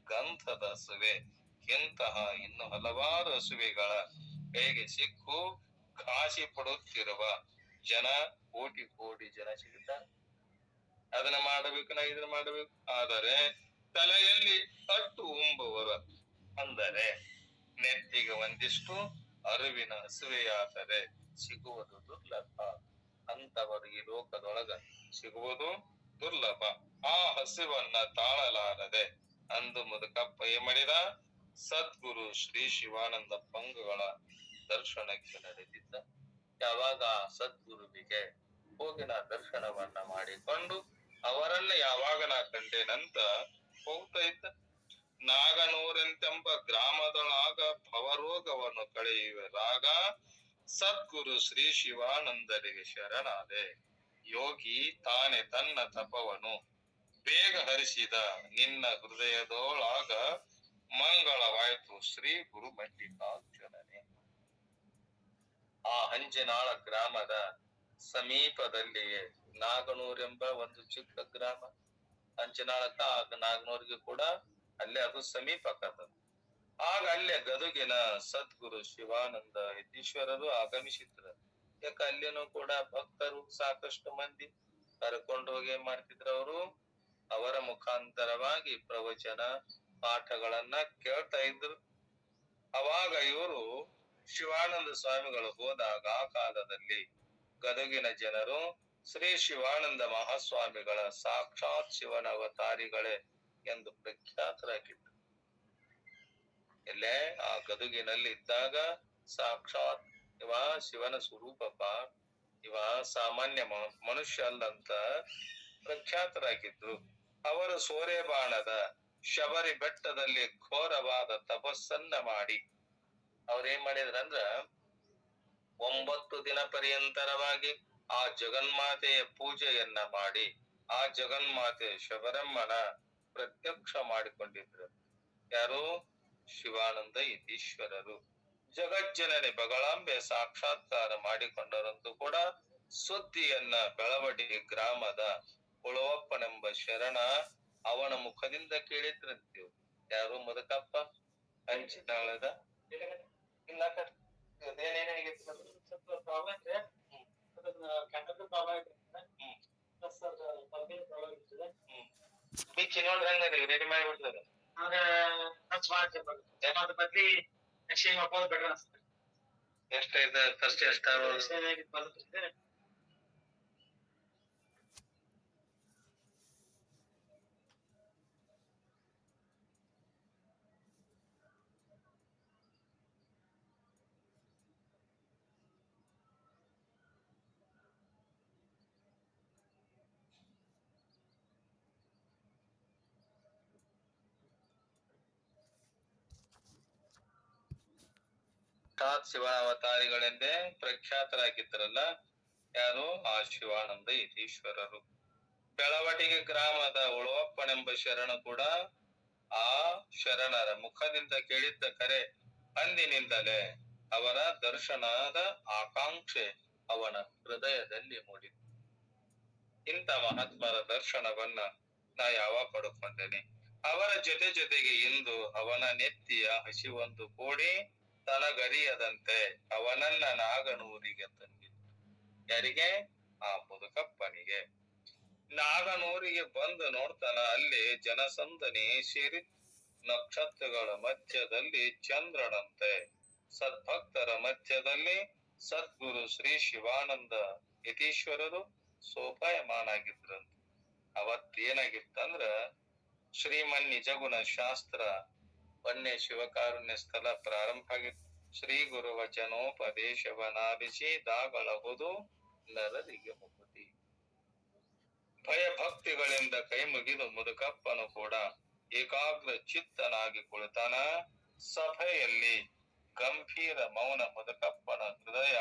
ಗಂಧದ ಹಸುವೆ. ಇಂತಹ ಇನ್ನು ಹಲವಾರು ಹಸುವೆಗಳ ಕೈಗೆ ಸಿಕ್ಕು ಘಾಸಿ ಪಡುತ್ತಿರುವ ಜನ ಕೋಟಿ ಕೋಟಿ ಜನ ಸಿಗುತ್ತಾರೆ. ಅದನ್ನ ಮಾಡಬೇಕು, ನಾ ಇದನ್ನ ಮಾಡಬೇಕು. ಆದರೆ ತಲೆಯಲ್ಲಿ ಅಟ್ಟು ಉಂಬುವರ ಅಂದರೆ ನೆತ್ತಿಗೆ ಒಂದಿಷ್ಟು ಅರಿವಿನ ಹಸುವೆಯಾದರೆ ಸಿಗುವುದು ದುರ್ಲಭ. ಅಂತವರು ಈ ಲೋಕದೊಳಗ ಸಿಗುವುದು ದುರ್ಲಭ. ಆ ಹಸಿವನ್ನ ತಾಳಲಾರದೆ ಅಂದು ಮುದುಕಪ್ಪ ಏನ್ ಮಾಡಿದ? ಸದ್ಗುರು ಶ್ರೀ ಶಿವಾನಂದ ಪಂಗುಗಳ ದರ್ಶನಕ್ಕೆ ನಡೆದಿದ್ದ. ಯಾವಾಗ ಸದ್ಗುರುವಿಗೆ ಹೋಗಿನ ದರ್ಶನವನ್ನ ಮಾಡಿಕೊಂಡು ಅವರನ್ನ ಯಾವಾಗ ನಾ ಕಂಡೇನಂತ ಹೋಗ್ತಾ ಇದ್ದ. ನಾಗನೂರೆಂತೆಂಬ ಗ್ರಾಮದೊಳಗ ಭವರೋಗವನ್ನು ಕಳೆಯುವ ರಾಗ ಸದ್ಗುರು ಶ್ರೀ ಶಿವಾನಂದರಿಗೆ ಶರಣಾದೆ. ಯೋಗಿ ತಾನೆ ತನ್ನ ತಪವನ್ನು ಬೇಗ ಹರಿಸಿದ, ನಿನ್ನ ಹೃದಯದೊಳಗ ಮಂಗಳವಾಯ್ತು ಶ್ರೀ ಗುರು ಮಲ್ಲಿಕಾರ್ಜುನನೇ. ಆ ಹಂಚಿನಾಳ ಗ್ರಾಮದ ಸಮೀಪದಲ್ಲಿಯೇ ನಾಗನೂರೆಂಬ ಒಂದು ಚಿಕ್ಕ ಗ್ರಾಮ. ಹಂಚಿನಾಳಕ್ಕ ನಾಗನೂರಿಗೆ ಕೂಡ ಅಲ್ಲೇ ಅದು ಸಮೀಪ ಆಗತ್ತದ. ಆಗ ಅಲ್ಲೇ ಗದುಗಿನ ಸದ್ಗುರು ಶಿವಾನಂದ ಯತೀಶ್ವರರು ಆಗಮಿಸಿದ್ರು. ಯಾಕ ಅಲ್ಲಿನೂ ಕೂಡ ಭಕ್ತರು ಸಾಕಷ್ಟು ಮಂದಿ ಕರ್ಕೊಂಡು ಹೋಗಿ ಏನ್ ಮಾಡ್ತಿದ್ರು ಅವರು, ಅವರ ಮುಖಾಂತರವಾಗಿ ಪ್ರವಚನ ಪಾಠಗಳನ್ನ ಕೇಳ್ತಾ ಇದ್ರು. ಅವಾಗ ಇವರು ಶಿವಾನಂದ ಸ್ವಾಮಿಗಳು ಹೋದಾಗ ಆ ಕಾಲದಲ್ಲಿ ಗದಗಿನ ಜನರು ಶ್ರೀ ಶಿವಾನಂದ ಮಹಾಸ್ವಾಮಿಗಳ ಸಾಕ್ಷಾತ್ ಶಿವನ ಅವತಾರಿಗಳೇ ಎಂದು ಪ್ರಖ್ಯಾತರಾಗಿದ್ದರು. ಎಲ್ಲೇ ಆ ಗದುಗಿನಲ್ಲಿ ಇದ್ದಾಗ ಸಾಕ್ಷಾತ್ ಇವ ಶಿವನ ಸ್ವರೂಪಪ್ಪ, ಇವ ಸಾಮಾನ್ಯ ಮನುಷ್ಯ ಅಲ್ಲಂತ ಪ್ರಖ್ಯಾತರಾಗಿದ್ರು. ಅವರು ಸೋರೆಬಾಣದ ಶಬರಿ ಬೆಟ್ಟದಲ್ಲಿ ಘೋರವಾದ ತಪಸ್ಸನ್ನ ಮಾಡಿ ಅವ್ರೇನ್ ಮಾಡಿದ್ರಂದ್ರ 9 ದಿನ ಪರ್ಯಂತರವಾಗಿ ಆ ಜಗನ್ಮಾತೆಯ ಪೂಜೆಯನ್ನ ಮಾಡಿ ಆ ಜಗನ್ಮಾತೆ ಶಬರಮ್ಮನ ಪ್ರತ್ಯಕ್ಷ ಮಾಡಿಕೊಂಡಿದ್ರು. ಯಾರು? ಶಿವಾನಂದ ಯತೀಶ್ವರರು. ಜಗಜ್ಜನನಿ ಬಗಳಾಂಬೆ ಸಾಕ್ಷಾತ್ಕಾರ ಮಾಡಿಕೊಂಡರಂತೂ ಕೂಡ ಸುದ್ದಿಯನ್ನ ಬೆಳವಡಿಗೆ ಗ್ರಾಮದ ಉಳವಪ್ಪನೆಂಬ ಶರಣ ಅವನ ಮುಖದಿಂದ ಕೇಳಿದ್ರಂತೀವ್. ಯಾರು? ಮುದಕಪ್ಪ ಹಂಚಿನಾಳದ ಇಲ್ಲ ಬಿಚ್ಚಿ ನೋಡ್ರಿ ಹಂಗ ರೆಡಿ ಮಾಡಿ ಬಿಡ್ತಾರೆ. ಬದ್ಲಿ ಎಕ್ಸ್ಚೇಂಜ್ ಮಾಡ್ಬೋದು ಬೆಟರ್ ಅನ್ಸುತ್ತೆ. ಎಷ್ಟೈತೆ ಖರ್ಚು? ಎಷ್ಟಾಗ ಸಾಕ್ಷಾತ್ ಶಿವ ಅವತಾರಿಗಳೆಂದೇ ಪ್ರಖ್ಯಾತರಾಗಿದ್ದರಲ್ಲ ಯಾರು? ಆ ಶಿವಾನಂದ ಯತೀಶ್ವರರು. ಬೆಳವಟಿಗೆ ಗ್ರಾಮದ ಉಳವಪ್ಪನೆಂಬ ಶರಣ ಕೂಡ ಆ ಶರಣರ ಮುಖದಿಂದ ಕೇಳಿದ್ದ ಕರೆ ಅಂದಿನಿಂದಲೇ ಅವರ ದರ್ಶನದ ಆಕಾಂಕ್ಷೆ ಅವನ ಹೃದಯದಲ್ಲಿ ಮೂಡಿತು. ಇಂಥ ಮಹಾತ್ಮರ ದರ್ಶನವನ್ನ ನಾ ಯಾವಾಗ ಪಡ್ಕೊಂಡೇನೆ. ಅವರ ಜೊತೆಗೆ ಇಂದು ಅವನ ನೆತ್ತಿಯ ಹಸಿವೊಂದು ಕೂಡಿ ತನಗರಿಯದಂತೆ ಅವನನ್ನ ನಾಗನೂರಿಗೆ ತಂದಿತ್ತು. ಯಾರಿಗೆ? ಆ ಮುದುಕಪ್ಪನಿಗೆ. ನಾಗನೂರಿಗೆ ಬಂದು ನೋಡ್ತಾನ, ಅಲ್ಲಿ ಜನಸಂದಣಿ ಸೇರಿ ನಕ್ಷತ್ರಗಳ ಮಧ್ಯದಲ್ಲಿ ಚಂದ್ರನಂತೆ ಸದ್ಭಕ್ತರ ಮಧ್ಯದಲ್ಲಿ ಸದ್ಗುರು ಶ್ರೀ ಶಿವಾನಂದ ಯತೀಶ್ವರರು ಸೋಪಾಯಮಾನಾಗಿದ್ರಂತ. ಅವತ್ತೇನಾಗಿತ್ತಂದ್ರ ಶ್ರೀಮನ್ ನಿಜಗುಣ ಶಾಸ್ತ್ರ ವನ್ಯ ಶಿವಕಾರುಣ್ಯ ಸ್ಥಳ ಪ್ರಾರಂಭ ಆಗಿತ್ತು. ಶ್ರೀ ಗುರು ವಚನೋಪದೇಶವನಾಲಿಸಿ ದಾಗಳಹುದು ನರರಿಗೆ ಮುಕುತಿ. ಭಯ ಭಕ್ತಿಗಳಿಂದ ಕೈ ಮುಗಿದು ಮುದುಕಪ್ಪನು ಕೂಡ ಏಕಾಗ್ರ ಚಿತ್ತನಾಗಿ ಕುಳಿತಾನ. ಸಭೆಯಲ್ಲಿ ಗಂಭೀರ ಮೌನ. ಮುದುಕಪ್ಪನ ಹೃದಯ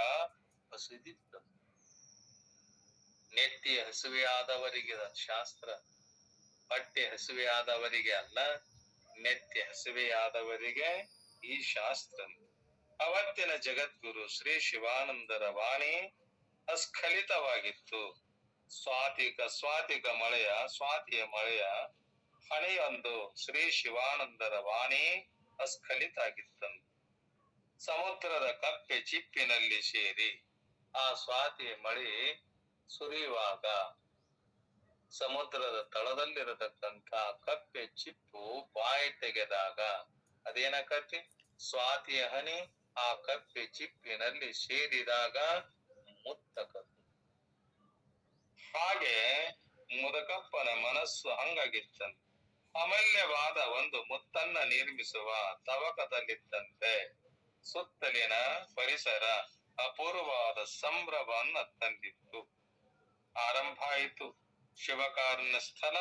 ಹಸಿದಿತ್ತು. ನೆತ್ತಿ ಹಸುವೆಯಾದವರಿಗೆ ಶಾಸ್ತ್ರ, ಹೊಟ್ಟೆ ಹಸುವೆಯಾದವರಿಗೆ ಅಲ್ಲ, ನೆತ್ತಿ ಹಸುವೆಯಾದವರಿಗೆ ಈ ಶಾಸ್ತ್ರ. ಅವತ್ತಿನ ಜಗದ್ಗುರು ಶ್ರೀ ಶಿವಾನಂದರ ವಾಣಿ ಅಸ್ಖಲಿತವಾಗಿತ್ತು. ಸ್ವಾತಿಕ ಸ್ವಾತಿಯ ಮಳೆಯ ಹಣೆಯೊಂದು ಶ್ರೀ ಶಿವಾನಂದರ ವಾಣಿ ಅಸ್ಖಲಿತ ಆಗಿತ್ತಂತೆ. ಸಮುದ್ರದ ಕಪ್ಪೆ ಚಿಪ್ಪಿನಲ್ಲಿ ಸೇರಿ ಆ ಸ್ವಾತಿಯ ಮಳೆ ಸುರಿಯುವಾಗ ಸಮುದ್ರದ ತಳದಲ್ಲಿರತಕ್ಕಂತ ಕಪ್ಪೆ ಚಿಪ್ಪು ಬಾಯಿ ತೆಗೆದಾಗ ಅದೇನಾಕತಿ? ಸ್ವಾತಿಯ ಹನಿ ಆ ಕಪ್ಪೆ ಚಿಪ್ಪಿನಲ್ಲಿ ಸೇರಿದಾಗ ಮುತ್ತಕತ್ತು. ಹಾಗೆ ಮುದಕಪ್ಪನ ಮನಸ್ಸು ಹಂಗಾಗಿತ್ತಂತೆ. ಅಮೂಲ್ಯವಾದ ಒಂದು ಮುತ್ತನ್ನ ನಿರ್ಮಿಸುವ ತವಕದಲ್ಲಿದ್ದಂತೆ ಸುತ್ತಲಿನ ಪರಿಸರ ಅಪೂರ್ವವಾದ ಸಂಭ್ರಮವನ್ನ ತಂದಿತ್ತು. ಆರಂಭ ಆಯಿತು ಶಿವಕಾರುಣ್ಯ ಸ್ಥಳ.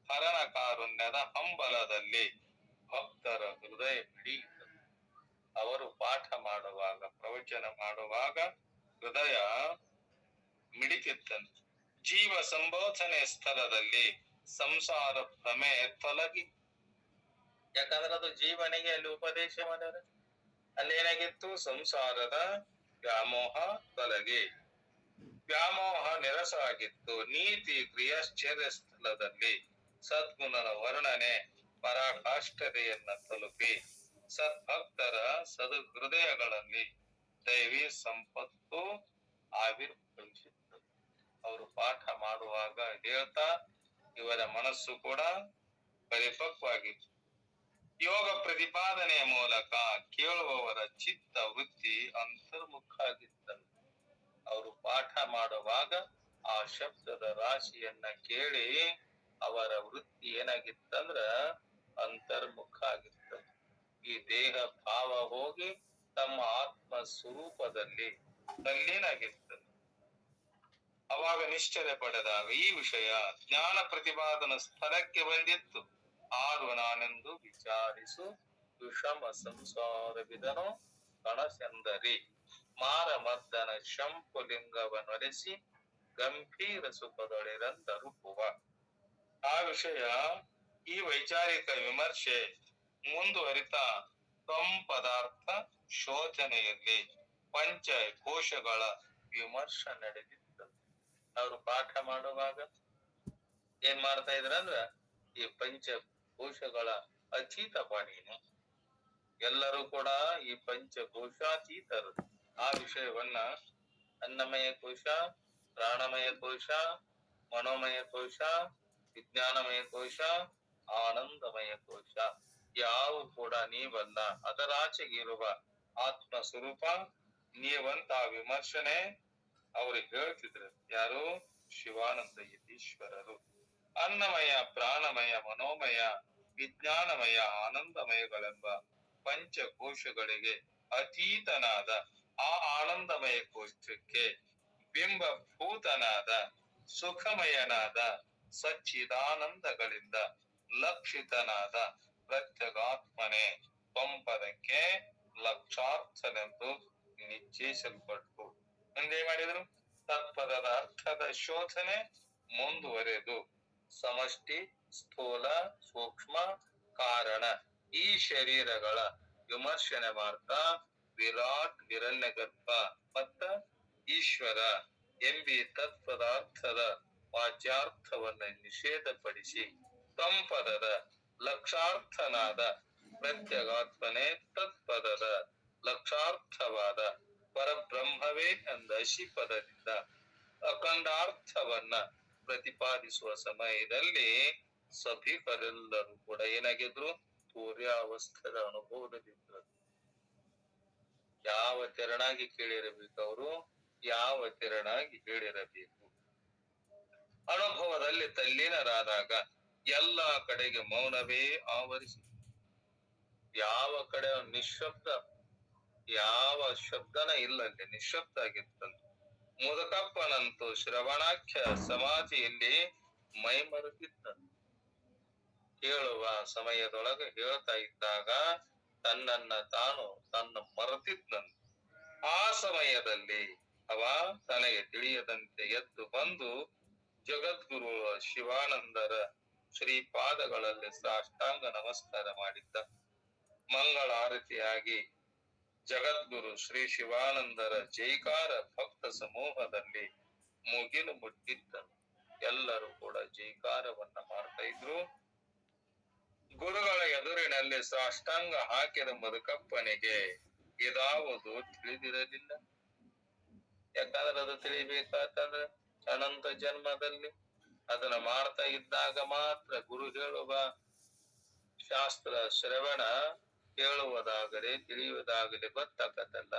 ಹರನ ಕಾರುಣ್ಯದ ಹಂಬಲದಲ್ಲಿ ಭಕ್ತರ ಹೃದಯ ಮಿಡಿಯಿತು. ಅವರು ಪಾಠ ಮಾಡುವಾಗ, ಪ್ರವಚನ ಮಾಡುವಾಗ ಹೃದಯ ಮಿಡಿತಿತ್ತಂತೆ. ಜೀವ ಸಂಬೋಧನೆ ಸ್ಥಳದಲ್ಲಿ ಸಂಸಾರ ಭ್ರಮೆ ತೊಲಗಿ. ಯಾಕಂದ್ರೆ ಅದು ಜೀವನಿಗೆ ಅಲ್ಲಿ ಉಪದೇಶ ಮಾಡ್ಯಾರ. ಅಲ್ಲಿ ಏನಾಗಿತ್ತು? ಸಂಸಾರದ ವ್ಯಾಮೋಹ ತೊಲಗಿ. ವ್ಯಾಮೋಹ ನಿರಸವಾಗಿತ್ತು. ನೀತಿ ಕ್ರಿಯಾಶ್ಚರ್ಯ ಸ್ಥಳದಲ್ಲಿ ಸದ್ಗುಣನ ವರ್ಣನೆ ಪರಾಕಾಷ್ಠತೆಯನ್ನ ತಲುಪಿ ಸದ್ಭಕ್ತರ ಸದ್ಹೃದಯಗಳಲ್ಲಿ ದೈವಿ ಸಂಪತ್ತು ಆವಿರ್ಭವಿಸಿತ್ತು. ಅವರು ಪಾಠ ಮಾಡುವಾಗ ಹೇಳ್ತಾ ಇವರ ಮನಸ್ಸು ಕೂಡ ಪರಿಪಕ್ವಾಗಿತ್ತು. ಯೋಗ ಪ್ರತಿಪಾದನೆಯ ಮೂಲಕ ಕೇಳುವವರ ಚಿತ್ತ ವೃತ್ತಿ ಅಂತರ್ಮುಖ ಆಗಿತ್ತಲ್ಲ. ಅವರು ಪಾಠ ಮಾಡುವಾಗ ಆ ಶಬ್ದದ ರಾಶಿಯನ್ನ ಕೇಳಿ ಅವರ ವೃತ್ತಿ ಏನಾಗಿತ್ತಂದ್ರ ಅಂತರ್ಮುಖ ಆಗಿತ್ತು. ಈ ದೇಹ ಭಾವ ಹೋಗಿ ತಮ್ಮ ಆತ್ಮ ಸ್ವರೂಪದಲ್ಲಿ ತಲ್ಲೀನಾಗಿತ್ತು. ಅವಾಗ ನಿಶ್ಚಯ ಪಡೆದಾಗ ಈ ವಿಷಯ ಜ್ಞಾನ ಪ್ರತಿಪಾದನ ಸ್ಥಳಕ್ಕೆ ಬಂದಿತ್ತು. ಆರು ನಾನೆಂದು ವಿಚಾರಿಸು ವಿಷಮ ಸಂಸಾರವಿದನು ಕಣಸೆಂದರಿ ಮಾರ ಮರ್ದನ ಶಂಪುಲಿಂಗವನ್ನೊಲಿಸಿ ಗಂಭೀರ ಸುಖದೊಳಿರಂದರುಪುವ. ಆ ವಿಷಯ ಈ ವೈಚಾರಿಕ ವಿಮರ್ಶೆ ಮುಂದುವರಿತಾ ಪದಾರ್ಥ ಶೋಧನೆಯಲ್ಲಿ ಪಂಚಕೋಶಗಳ ವಿಮರ್ಶೆ ನಡೆದಿತ್ತು. ಅವರು ಪಾಠ ಮಾಡುವಾಗ ಏನ್ ಮಾಡ್ತಾ ಇದ್ರ ಅಂದ್ರ ಈ ಪಂಚಕೋಶಗಳ ಅತೀತ ಪಾಣೀನು. ಎಲ್ಲರೂ ಕೂಡ ಈ ಪಂಚಕೋಶಾತೀತರು. ಆ ವಿಷಯವನ್ನ ಅನ್ನಮಯ ಕೋಶ, ಪ್ರಾಣಮಯ ಕೋಶ, ಮನೋಮಯ ಕೋಶ, ವಿಜ್ಞಾನಮಯ ಕೋಶ, ಆನಂದಮಯ ಕೋಶ ಯಾವ ಕೂಡ ನೀವಲ್ಲ, ಅದರಾಚೆಗಿರುವ ಆತ್ಮ ಸ್ವರೂಪ ನೀವಂತ ವಿಮರ್ಶನೆ ಅವ್ರು ಹೇಳ್ತಿದ್ರು. ಯಾರು? ಶಿವಾನಂದ ಯತೀಶ್ವರರು. ಅನ್ನಮಯ, ಪ್ರಾಣಮಯ, ಮನೋಮಯ, ವಿಜ್ಞಾನಮಯ, ಆನಂದಮಯಗಳೆಂಬ ಪಂಚಕೋಶಗಳಿಗೆ ಅತೀತನಾದ ಆ ಆನಂದಮಯ ಕೋಶಕ್ಕೆ ಬಿಂಬಭೂತನಾದ ಸುಖಮಯನಾದ ಸಚ್ಚಿದಾನಂದಗಳಿಂದ ಲಕ್ಷಿತನಾದ ಪ್ರತ್ಯಗಾತ್ಮನೆ ಪಂಪದಕ್ಕೆ ಲಕ್ಷಾರ್ಥನೆಂದು ನಿಶ್ಚಯಿಸಲ್ಪಟ್ಟು ಮುಂದೆ ಮಾಡಿದ್ರು. ತತ್ಪದದ ಅರ್ಥದ ಶೋಧನೆ ಮುಂದುವರೆದು ಸಮಷ್ಟಿ, ಸ್ಥೂಲ, ಸೂಕ್ಷ್ಮ, ಕಾರಣ ಈ ಶರೀರಗಳ ವಿಮರ್ಶನೆ ಮಾಡ್ತಾ ವಿರಾಟ್, ಹಿರಣ್ಯಗರ್ಭ ಮತ್ತ ಈಶ್ವರ ಎಂಬಿ ತತ್ಪದಾರ್ಥದ ವಾಚ್ಯಾರ್ಥವನ್ನ ನಿಷೇಧಪಡಿಸಿ ತಂಪದದ ಲಕ್ಷಾರ್ಥನಾದ ಪ್ರತ್ಯಗಾತ್ಮನೆ ತತ್ಪದದ ಲಕ್ಷಾರ್ಥವಾದ ಪರಬ್ರಹ್ಮವೇ ಎಂದ ಶಿಪದದಿಂದ ಅಖಂಡಾರ್ಥವನ್ನ ಪ್ರತಿಪಾದಿಸುವ ಸಮಯದಲ್ಲಿ ಸಭಿಕರೆಲ್ಲರೂ ಕೂಡ ಏನಾಗಿದ್ರು? ಸೂರ್ಯಾವಸ್ಥದ ಅನುಭವದಲ್ಲಿದ್ರು. ಯಾವ ತೆರನಾಗಿ ಕೇಳಿರಬೇಕು ಅವರು, ಯಾವ ತೆರನಾಗಿ ಹೇಳಿರಬೇಕು. ಅನುಭವದಲ್ಲಿ ತಲ್ಲೀನರಾದಾಗ ಎಲ್ಲ ಕಡೆಗೆ ಮೌನವೇ ಆವರಿಸಿ, ಯಾವ ಕಡೆ ನಿಶ್ಶಬ್ದ, ಯಾವ ಶಬ್ದನ ಇಲ್ಲಲ್ಲಿ ನಿಶ್ಶಬ್ದ ಆಗಿರ್ತಂತೆ. ಮುದಕಪ್ಪನಂತೂ ಶ್ರವಣಾಖ್ಯ ಸಮಾಧಿಯಲ್ಲಿ ಮೈ ಮರೆತಿದ್ದಂತೆ. ಹೇಳುವ ಸಮಯದೊಳಗೆ ಹೇಳ್ತಾ ಇದ್ದಾಗ ತನ್ನ ಮರೆತಿದ್ದಂತೆ. ಆ ಸಮಯದಲ್ಲಿ ಅವ ತನಗೆ ತಿಳಿಯದಂತೆ ಎದ್ದು ಬಂದು ಜಗದ್ಗುರು ಶಿವಾನಂದರ ಶ್ರೀಪಾದಗಳಲ್ಲಿ ಸಾಷ್ಟಾಂಗ ನಮಸ್ಕಾರ ಮಾಡಿದ್ದ. ಮಂಗಳಾರತಿಯಾಗಿ ಜಗದ್ಗುರು ಶ್ರೀ ಶಿವಾನಂದರ ಜೈಕಾರ ಭಕ್ತ ಸಮೂಹದಲ್ಲಿ ಮುಗಿಲು ಮುಟ್ಟಿದ್ದರು. ಎಲ್ಲರೂ ಕೂಡ ಜೈಕಾರವನ್ನ ಮಾಡ್ತಾ ಇದ್ರು. ಗುರುಗಳ ಎದುರಿನಲ್ಲಿ ಸಾಷ್ಟಾಂಗ ಹಾಕಿದ ಮುದುಕಪ್ಪನಿಗೆ ಇದಾವುದು ತಿಳಿದಿರಲಿಲ್ಲ. ಯಾಕಂದ್ರೆ ಅದು ತಿಳಿಬೇಕಾತಂದ್ರೆ ಅನಂತ ಜನ್ಮದಲ್ಲಿ ಅದನ್ನ ಮಾಡ್ತಾ ಇದ್ದಾಗ ಮಾತ್ರ ಗುರು ಹೇಳುವ ಶಾಸ್ತ್ರ ಶ್ರವಣ ಕೇಳುವುದಾಗಲಿ ತಿಳಿಯುವುದಾಗಲಿ ಗೊತ್ತಾಗತ್ತಲ್ಲ.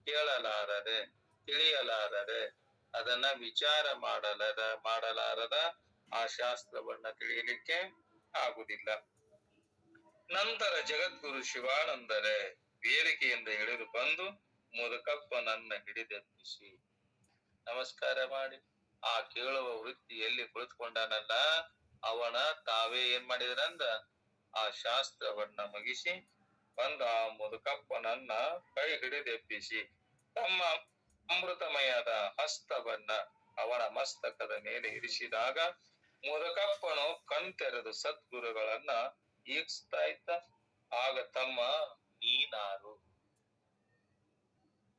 ಕೇಳಲಾರದೆ ತಿಳಿಯಲಾರದೆ ಅದನ್ನ ವಿಚಾರ ಮಾಡಲಾರದ ಆ ಶಾಸ್ತ್ರವನ್ನ ತಿಳಿಯಲಿಕ್ಕೆ ಆಗುದಿಲ್ಲ. ನಂತರ ಜಗದ್ಗುರು ಶಿವಾನಂದರೇ ವೇದಿಕೆಯಿಂದ ಇಳಿದು ಬಂದು ಮುದುಕಪ್ಪನನ್ನ ಹಿಡಿದೆಬ್ಬಿಸಿ ನಮಸ್ಕಾರ ಮಾಡಿ ಆ ಕೇಳುವ ವೃತ್ತಿಯಲ್ಲಿ ಕುಳಿತುಕೊಂಡನಲ್ಲ ಅವನ ತಾವೇ ಏನ್ ಮಾಡಿದ್ರಂದ ಆ ಶಾಸ್ತ್ರವನ್ನ ಮುಗಿಸಿ ಬಂದ ಆ ಮುದುಕಪ್ಪನನ್ನ ಕೈ ಹಿಡಿದೆಬ್ಬಿಸಿ ತಮ್ಮ ಅಮೃತಮಯದ ಹಸ್ತವನ್ನ ಅವನ ಮಸ್ತಕದ ಮೇಲೆ ಇರಿಸಿದಾಗ ಮುದುಕಪ್ಪನು ಕಣ್ತೆರೆದು ಸದ್ಗುರುಗಳನ್ನ ಈಕ್ಷಿಸ್ತಾ ಇದ್ದ. ಆಗ ತಮ್ಮ ನೀನಾರು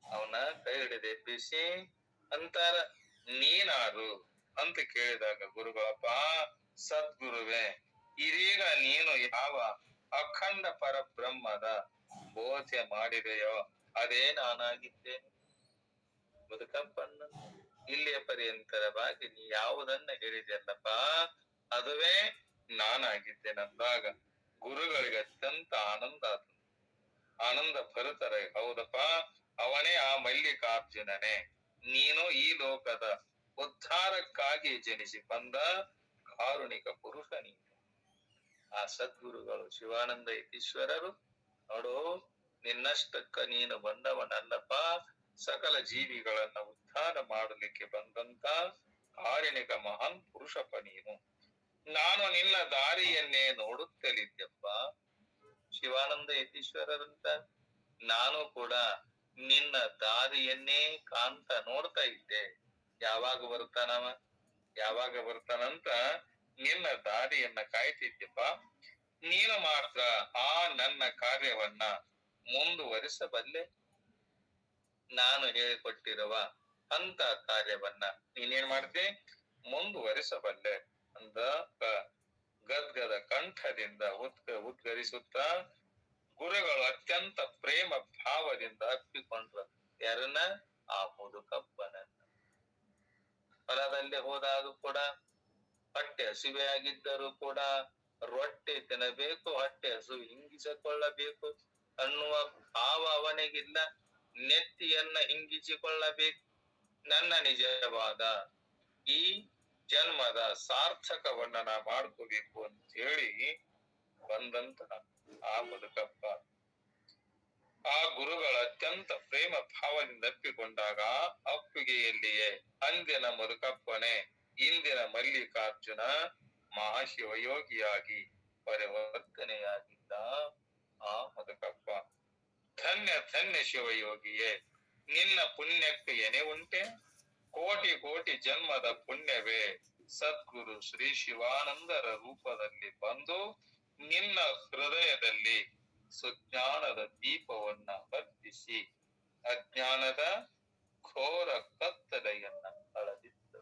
ಅವನ ಕೈ ಹಿಡಿದು ಎಬ್ಬಿಸಿ ಅಂತಾರ, ನೀನಾರು ಅಂತ ಕೇಳಿದಾಗ ಗುರುಗಳಪ್ಪ, ಸದ್ಗುರುವೆ, ಇದೀಗ ನೀನು ಯಾವ ಅಖಂಡ ಪರಬ್ರಹ್ಮದ ಬೋಧೆ ಮಾಡಿದೆಯೋ ಅದೇ ನಾನಾಗಿದ್ದೇನೆ. ಮುದುಕಪ್ಪನ್ನ ಇಲ್ಲಿಯ ಪರ್ಯಂತರವಾಗಿ ನೀ ಯಾವುದನ್ನ ಹೇಳಿದೆಯಲ್ಲಪ್ಪ ಅದುವೇ ನಾನಾಗಿದ್ದೇನಂದಾಗ ಗುರುಗಳಿಗೆ ಅತ್ಯಂತ ಆನಂದ ಆತು. ಆನಂದ ಭರಿತರೆ, ಹೌದಪ್ಪ, ಅವನೇ ಆ ಮಲ್ಲಿಕಾರ್ಜುನನೇ, ನೀನು ಈ ಲೋಕದ ಉದ್ಧಾರಕ್ಕಾಗಿ ಜನಿಸಿ ಬಂದ ಕಾರುಣಿಕ ಪುರುಷ ನೀನು. ಆ ಸದ್ಗುರುಗಳು ಶಿವಾನಂದ ಯತೀಶ್ವರರು, ನೋಡು, ನಿನ್ನಷ್ಟಕ್ಕ ನೀನು ಬಂದವನಲ್ಲಪ್ಪ, ಸಕಲ ಜೀವಿಗಳನ್ನ ಉದ್ಧಾರ ಮಾಡಲಿಕ್ಕೆ ಬಂದಂತ ಕಾರುಣಿಕ ಮಹಾನ್ ಪುರುಷಪ್ಪ ನೀನು. ನಾನು ನಿನ್ನ ದಾರಿಯನ್ನೇ ನೋಡುತ್ತಲಿದ್ದೆಪ್ಪ. ಶಿವಾನಂದ ಯತೀಶ್ವರರಂತ ನಾನು ಕೂಡ ನಿನ್ನ ದಾರಿಯನ್ನೇ ಕಾಂತ ನೋಡ್ತಾ ಇದ್ದೆ. ಯಾವಾಗ ಬರ್ತಾನವ, ಯಾವಾಗ ಬರ್ತಾನಂತ ನಿನ್ನ ದಾರಿಯನ್ನ ಕಾಯ್ತಿದ್ದೆಪ್ಪ. ನೀನು ಮಾತ್ರ ಆ ನನ್ನ ಕಾರ್ಯವನ್ನ ಮುಂದುವರಿಸಬಲ್ಲೆ. ನಾನು ಹೇಳಿಕೊಟ್ಟಿರುವ ಅಂತ ಕಾರ್ಯವನ್ನ ನೀನೇನ್ ಮಾಡ್ತಿ, ಮುಂದುವರಿಸಬಲ್ಲೆ ಅಂತ ಗದ್ಗದ ಕಂಠದಿಂದ ಉದ್ಗರಿಸುತ್ತಾ ಗುರುಗಳು ಅತ್ಯಂತ ಪ್ರೇಮ ಭಾವದಿಂದ ಅಪ್ಪಿಕೊಂಡ್ರು. ಯಾರನ್ನ? ಆ ಮುದುಕಪ್ಪನನ್ನ. ಹೊಲದಲ್ಲಿ ಹೋದಾಗ ಕೂಡ ಹೊಟ್ಟೆ ಹಸಿವೆಯಾಗಿದ್ದರೂ ಕೂಡ ರೊಟ್ಟಿ ತಿನ್ನಬೇಕು, ಹೊಟ್ಟೆ ಹಸು ಹಿಂಗಿಸಿಕೊಳ್ಳಬೇಕು ಅನ್ನುವ ಭಾವ ಅವನಿಗಿಲ್ಲ. ನೆತ್ತಿಯನ್ನ ಹಿಂಗಿಸಿಕೊಳ್ಳಬೇಕು, ನನ್ನ ನಿಜವಾದ ಈ ಜನ್ಮದ ಸಾರ್ಥಕವನ್ನ ನಾ ಮಾಡ್ಕೋಬೇಕು ಅಂತ ಹೇಳಿ ಬಂದಂತ ಆ ಮುದುಕಪ್ಪ ಆ ಗುರುಗಳ ಅತ್ಯಂತ ಪ್ರೇಮ ಭಾವದಿಂದ ಅಪ್ಪಿಕೊಂಡಾಗ ಅಪ್ಪಿಗೆಯಲ್ಲಿಯೇ ಅಂದಿನ ಮುದುಕಪ್ಪನೇ ಇಂದಿನ ಮಲ್ಲಿಕಾರ್ಜುನ ಮಹಾಶಿವಯೋಗಿಯಾಗಿ ಪರಿವರ್ತನೆಯಾಗಿದ್ದ ಆ ಮುದುಕಪ್ಪ. ಧನ್ಯ ಧನ್ಯ ಶಿವಯೋಗಿಯೇ, ನಿನ್ನ ಪುಣ್ಯಕ್ಕೆ ಎನೆ ಉಂಟೆ? ಕೋಟಿ ಕೋಟಿ ಜನ್ಮದ ಪುಣ್ಯವೇ ಸದ್ಗುರು ಶ್ರೀ ಶಿವಾನಂದರ ರೂಪದಲ್ಲಿ ಬಂದು ನಿನ್ನ ಹೃದಯದಲ್ಲಿ ಸುಜ್ಞಾನದ ದೀಪವನ್ನ ವರ್ತಿಸಿ ಅಜ್ಞಾನದ ಘೋರ ಕತ್ತಲೆಯನ್ನ ಕಳೆದಿತ್ತು.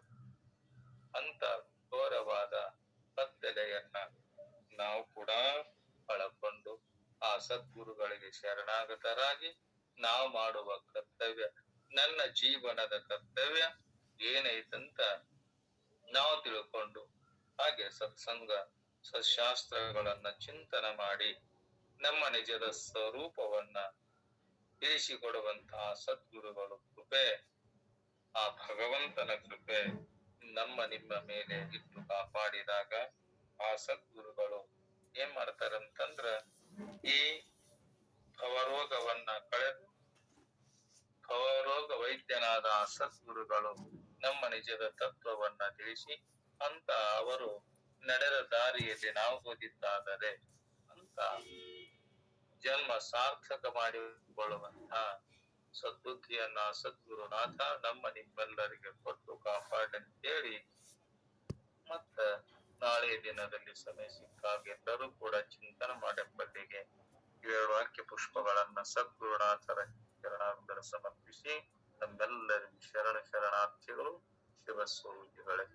ಅಂತ ಘೋರವಾದ ಕತ್ತಲೆಯನ್ನ ನಾವು ಕೂಡ ಕಳಕೊಂಡು ಆ ಸದ್ಗುರುಗಳಿಗೆ ಶರಣಾಗತರಾಗಿ ನಾವು ಮಾಡುವ ಕರ್ತವ್ಯ, ನನ್ನ ಜೀವನದ ಕರ್ತವ್ಯ ಏನೈತಂತ ನಾವು ತಿಳ್ಕೊಂಡು ಹಾಗೆ ಸತ್ಸಂಗ ಸತ್ಶಾಸ್ತ್ರಗಳನ್ನ ಚಿಂತನ ಮಾಡಿ ನಮ್ಮ ನಿಜದ ಸ್ವರೂಪವನ್ನ ತಿಳಿಸಿಕೊಡುವಂತಹ ಸದ್ಗುರುಗಳು ಕೃಪೆ, ಆ ಭಗವಂತನ ಕೃಪೆ ನಮ್ಮ ನಿಮ್ಮ ಮೇಲೆ ಇಟ್ಟು ಕಾಪಾಡಿದಾಗ ಆ ಸದ್ಗುರುಗಳು ಏನ್ ಮಾಡ್ತಾರಂತಂದ್ರ ಈ ಭವರೋಗವನ್ನ ಕಳೆದು ಭವರೋಗ ವೈದ್ಯನಾದ ಆ ಸದ್ಗುರುಗಳು ನಮ್ಮ ನಿಜದ ತತ್ವವನ್ನ ತಿಳಿಸಿ ಅಂತ ಅವರು ನಡೆದ ದಾರಿಯಲ್ಲಿ ನಾವು ಹೋಗಿದ್ದಾದರೆ ಅಂತ ಜನ್ಮ ಸಾರ್ಥಕ ಮಾಡಿಕೊಳ್ಳುವಂತಹ ಸದ್ಬುದ್ಧಿಯನ್ನ ಸದ್ಗುರುನಾಥ ನಮ್ಮ ನಿಮ್ಮೆಲ್ಲರಿಗೆ ಕೊಟ್ಟು ಕಾಪಾಡಂತೇಳಿ ಮತ್ತ ನಾಳೆ ದಿನದಲ್ಲಿ ಸಮಯ ಸಿಕ್ಕಾಗ ಎಲ್ಲರೂ ಕೂಡ ಚಿಂತನೆ ಮಾಡಬಲ್ಲಿಗೆ 7 ವಾಕ್ಯ ಪುಷ್ಪಗಳನ್ನ ಸದ್ಗುರುನಾಥರ ಶರಣಾರ್ಥರ ಸಮರ್ಪಿಸಿ ನಮ್ಮೆಲ್ಲರಿಗೂ ಶರಣಾರ್ಥಿಗಳು ಶಿವಸ್ವರೂಪಿಗಳೇ.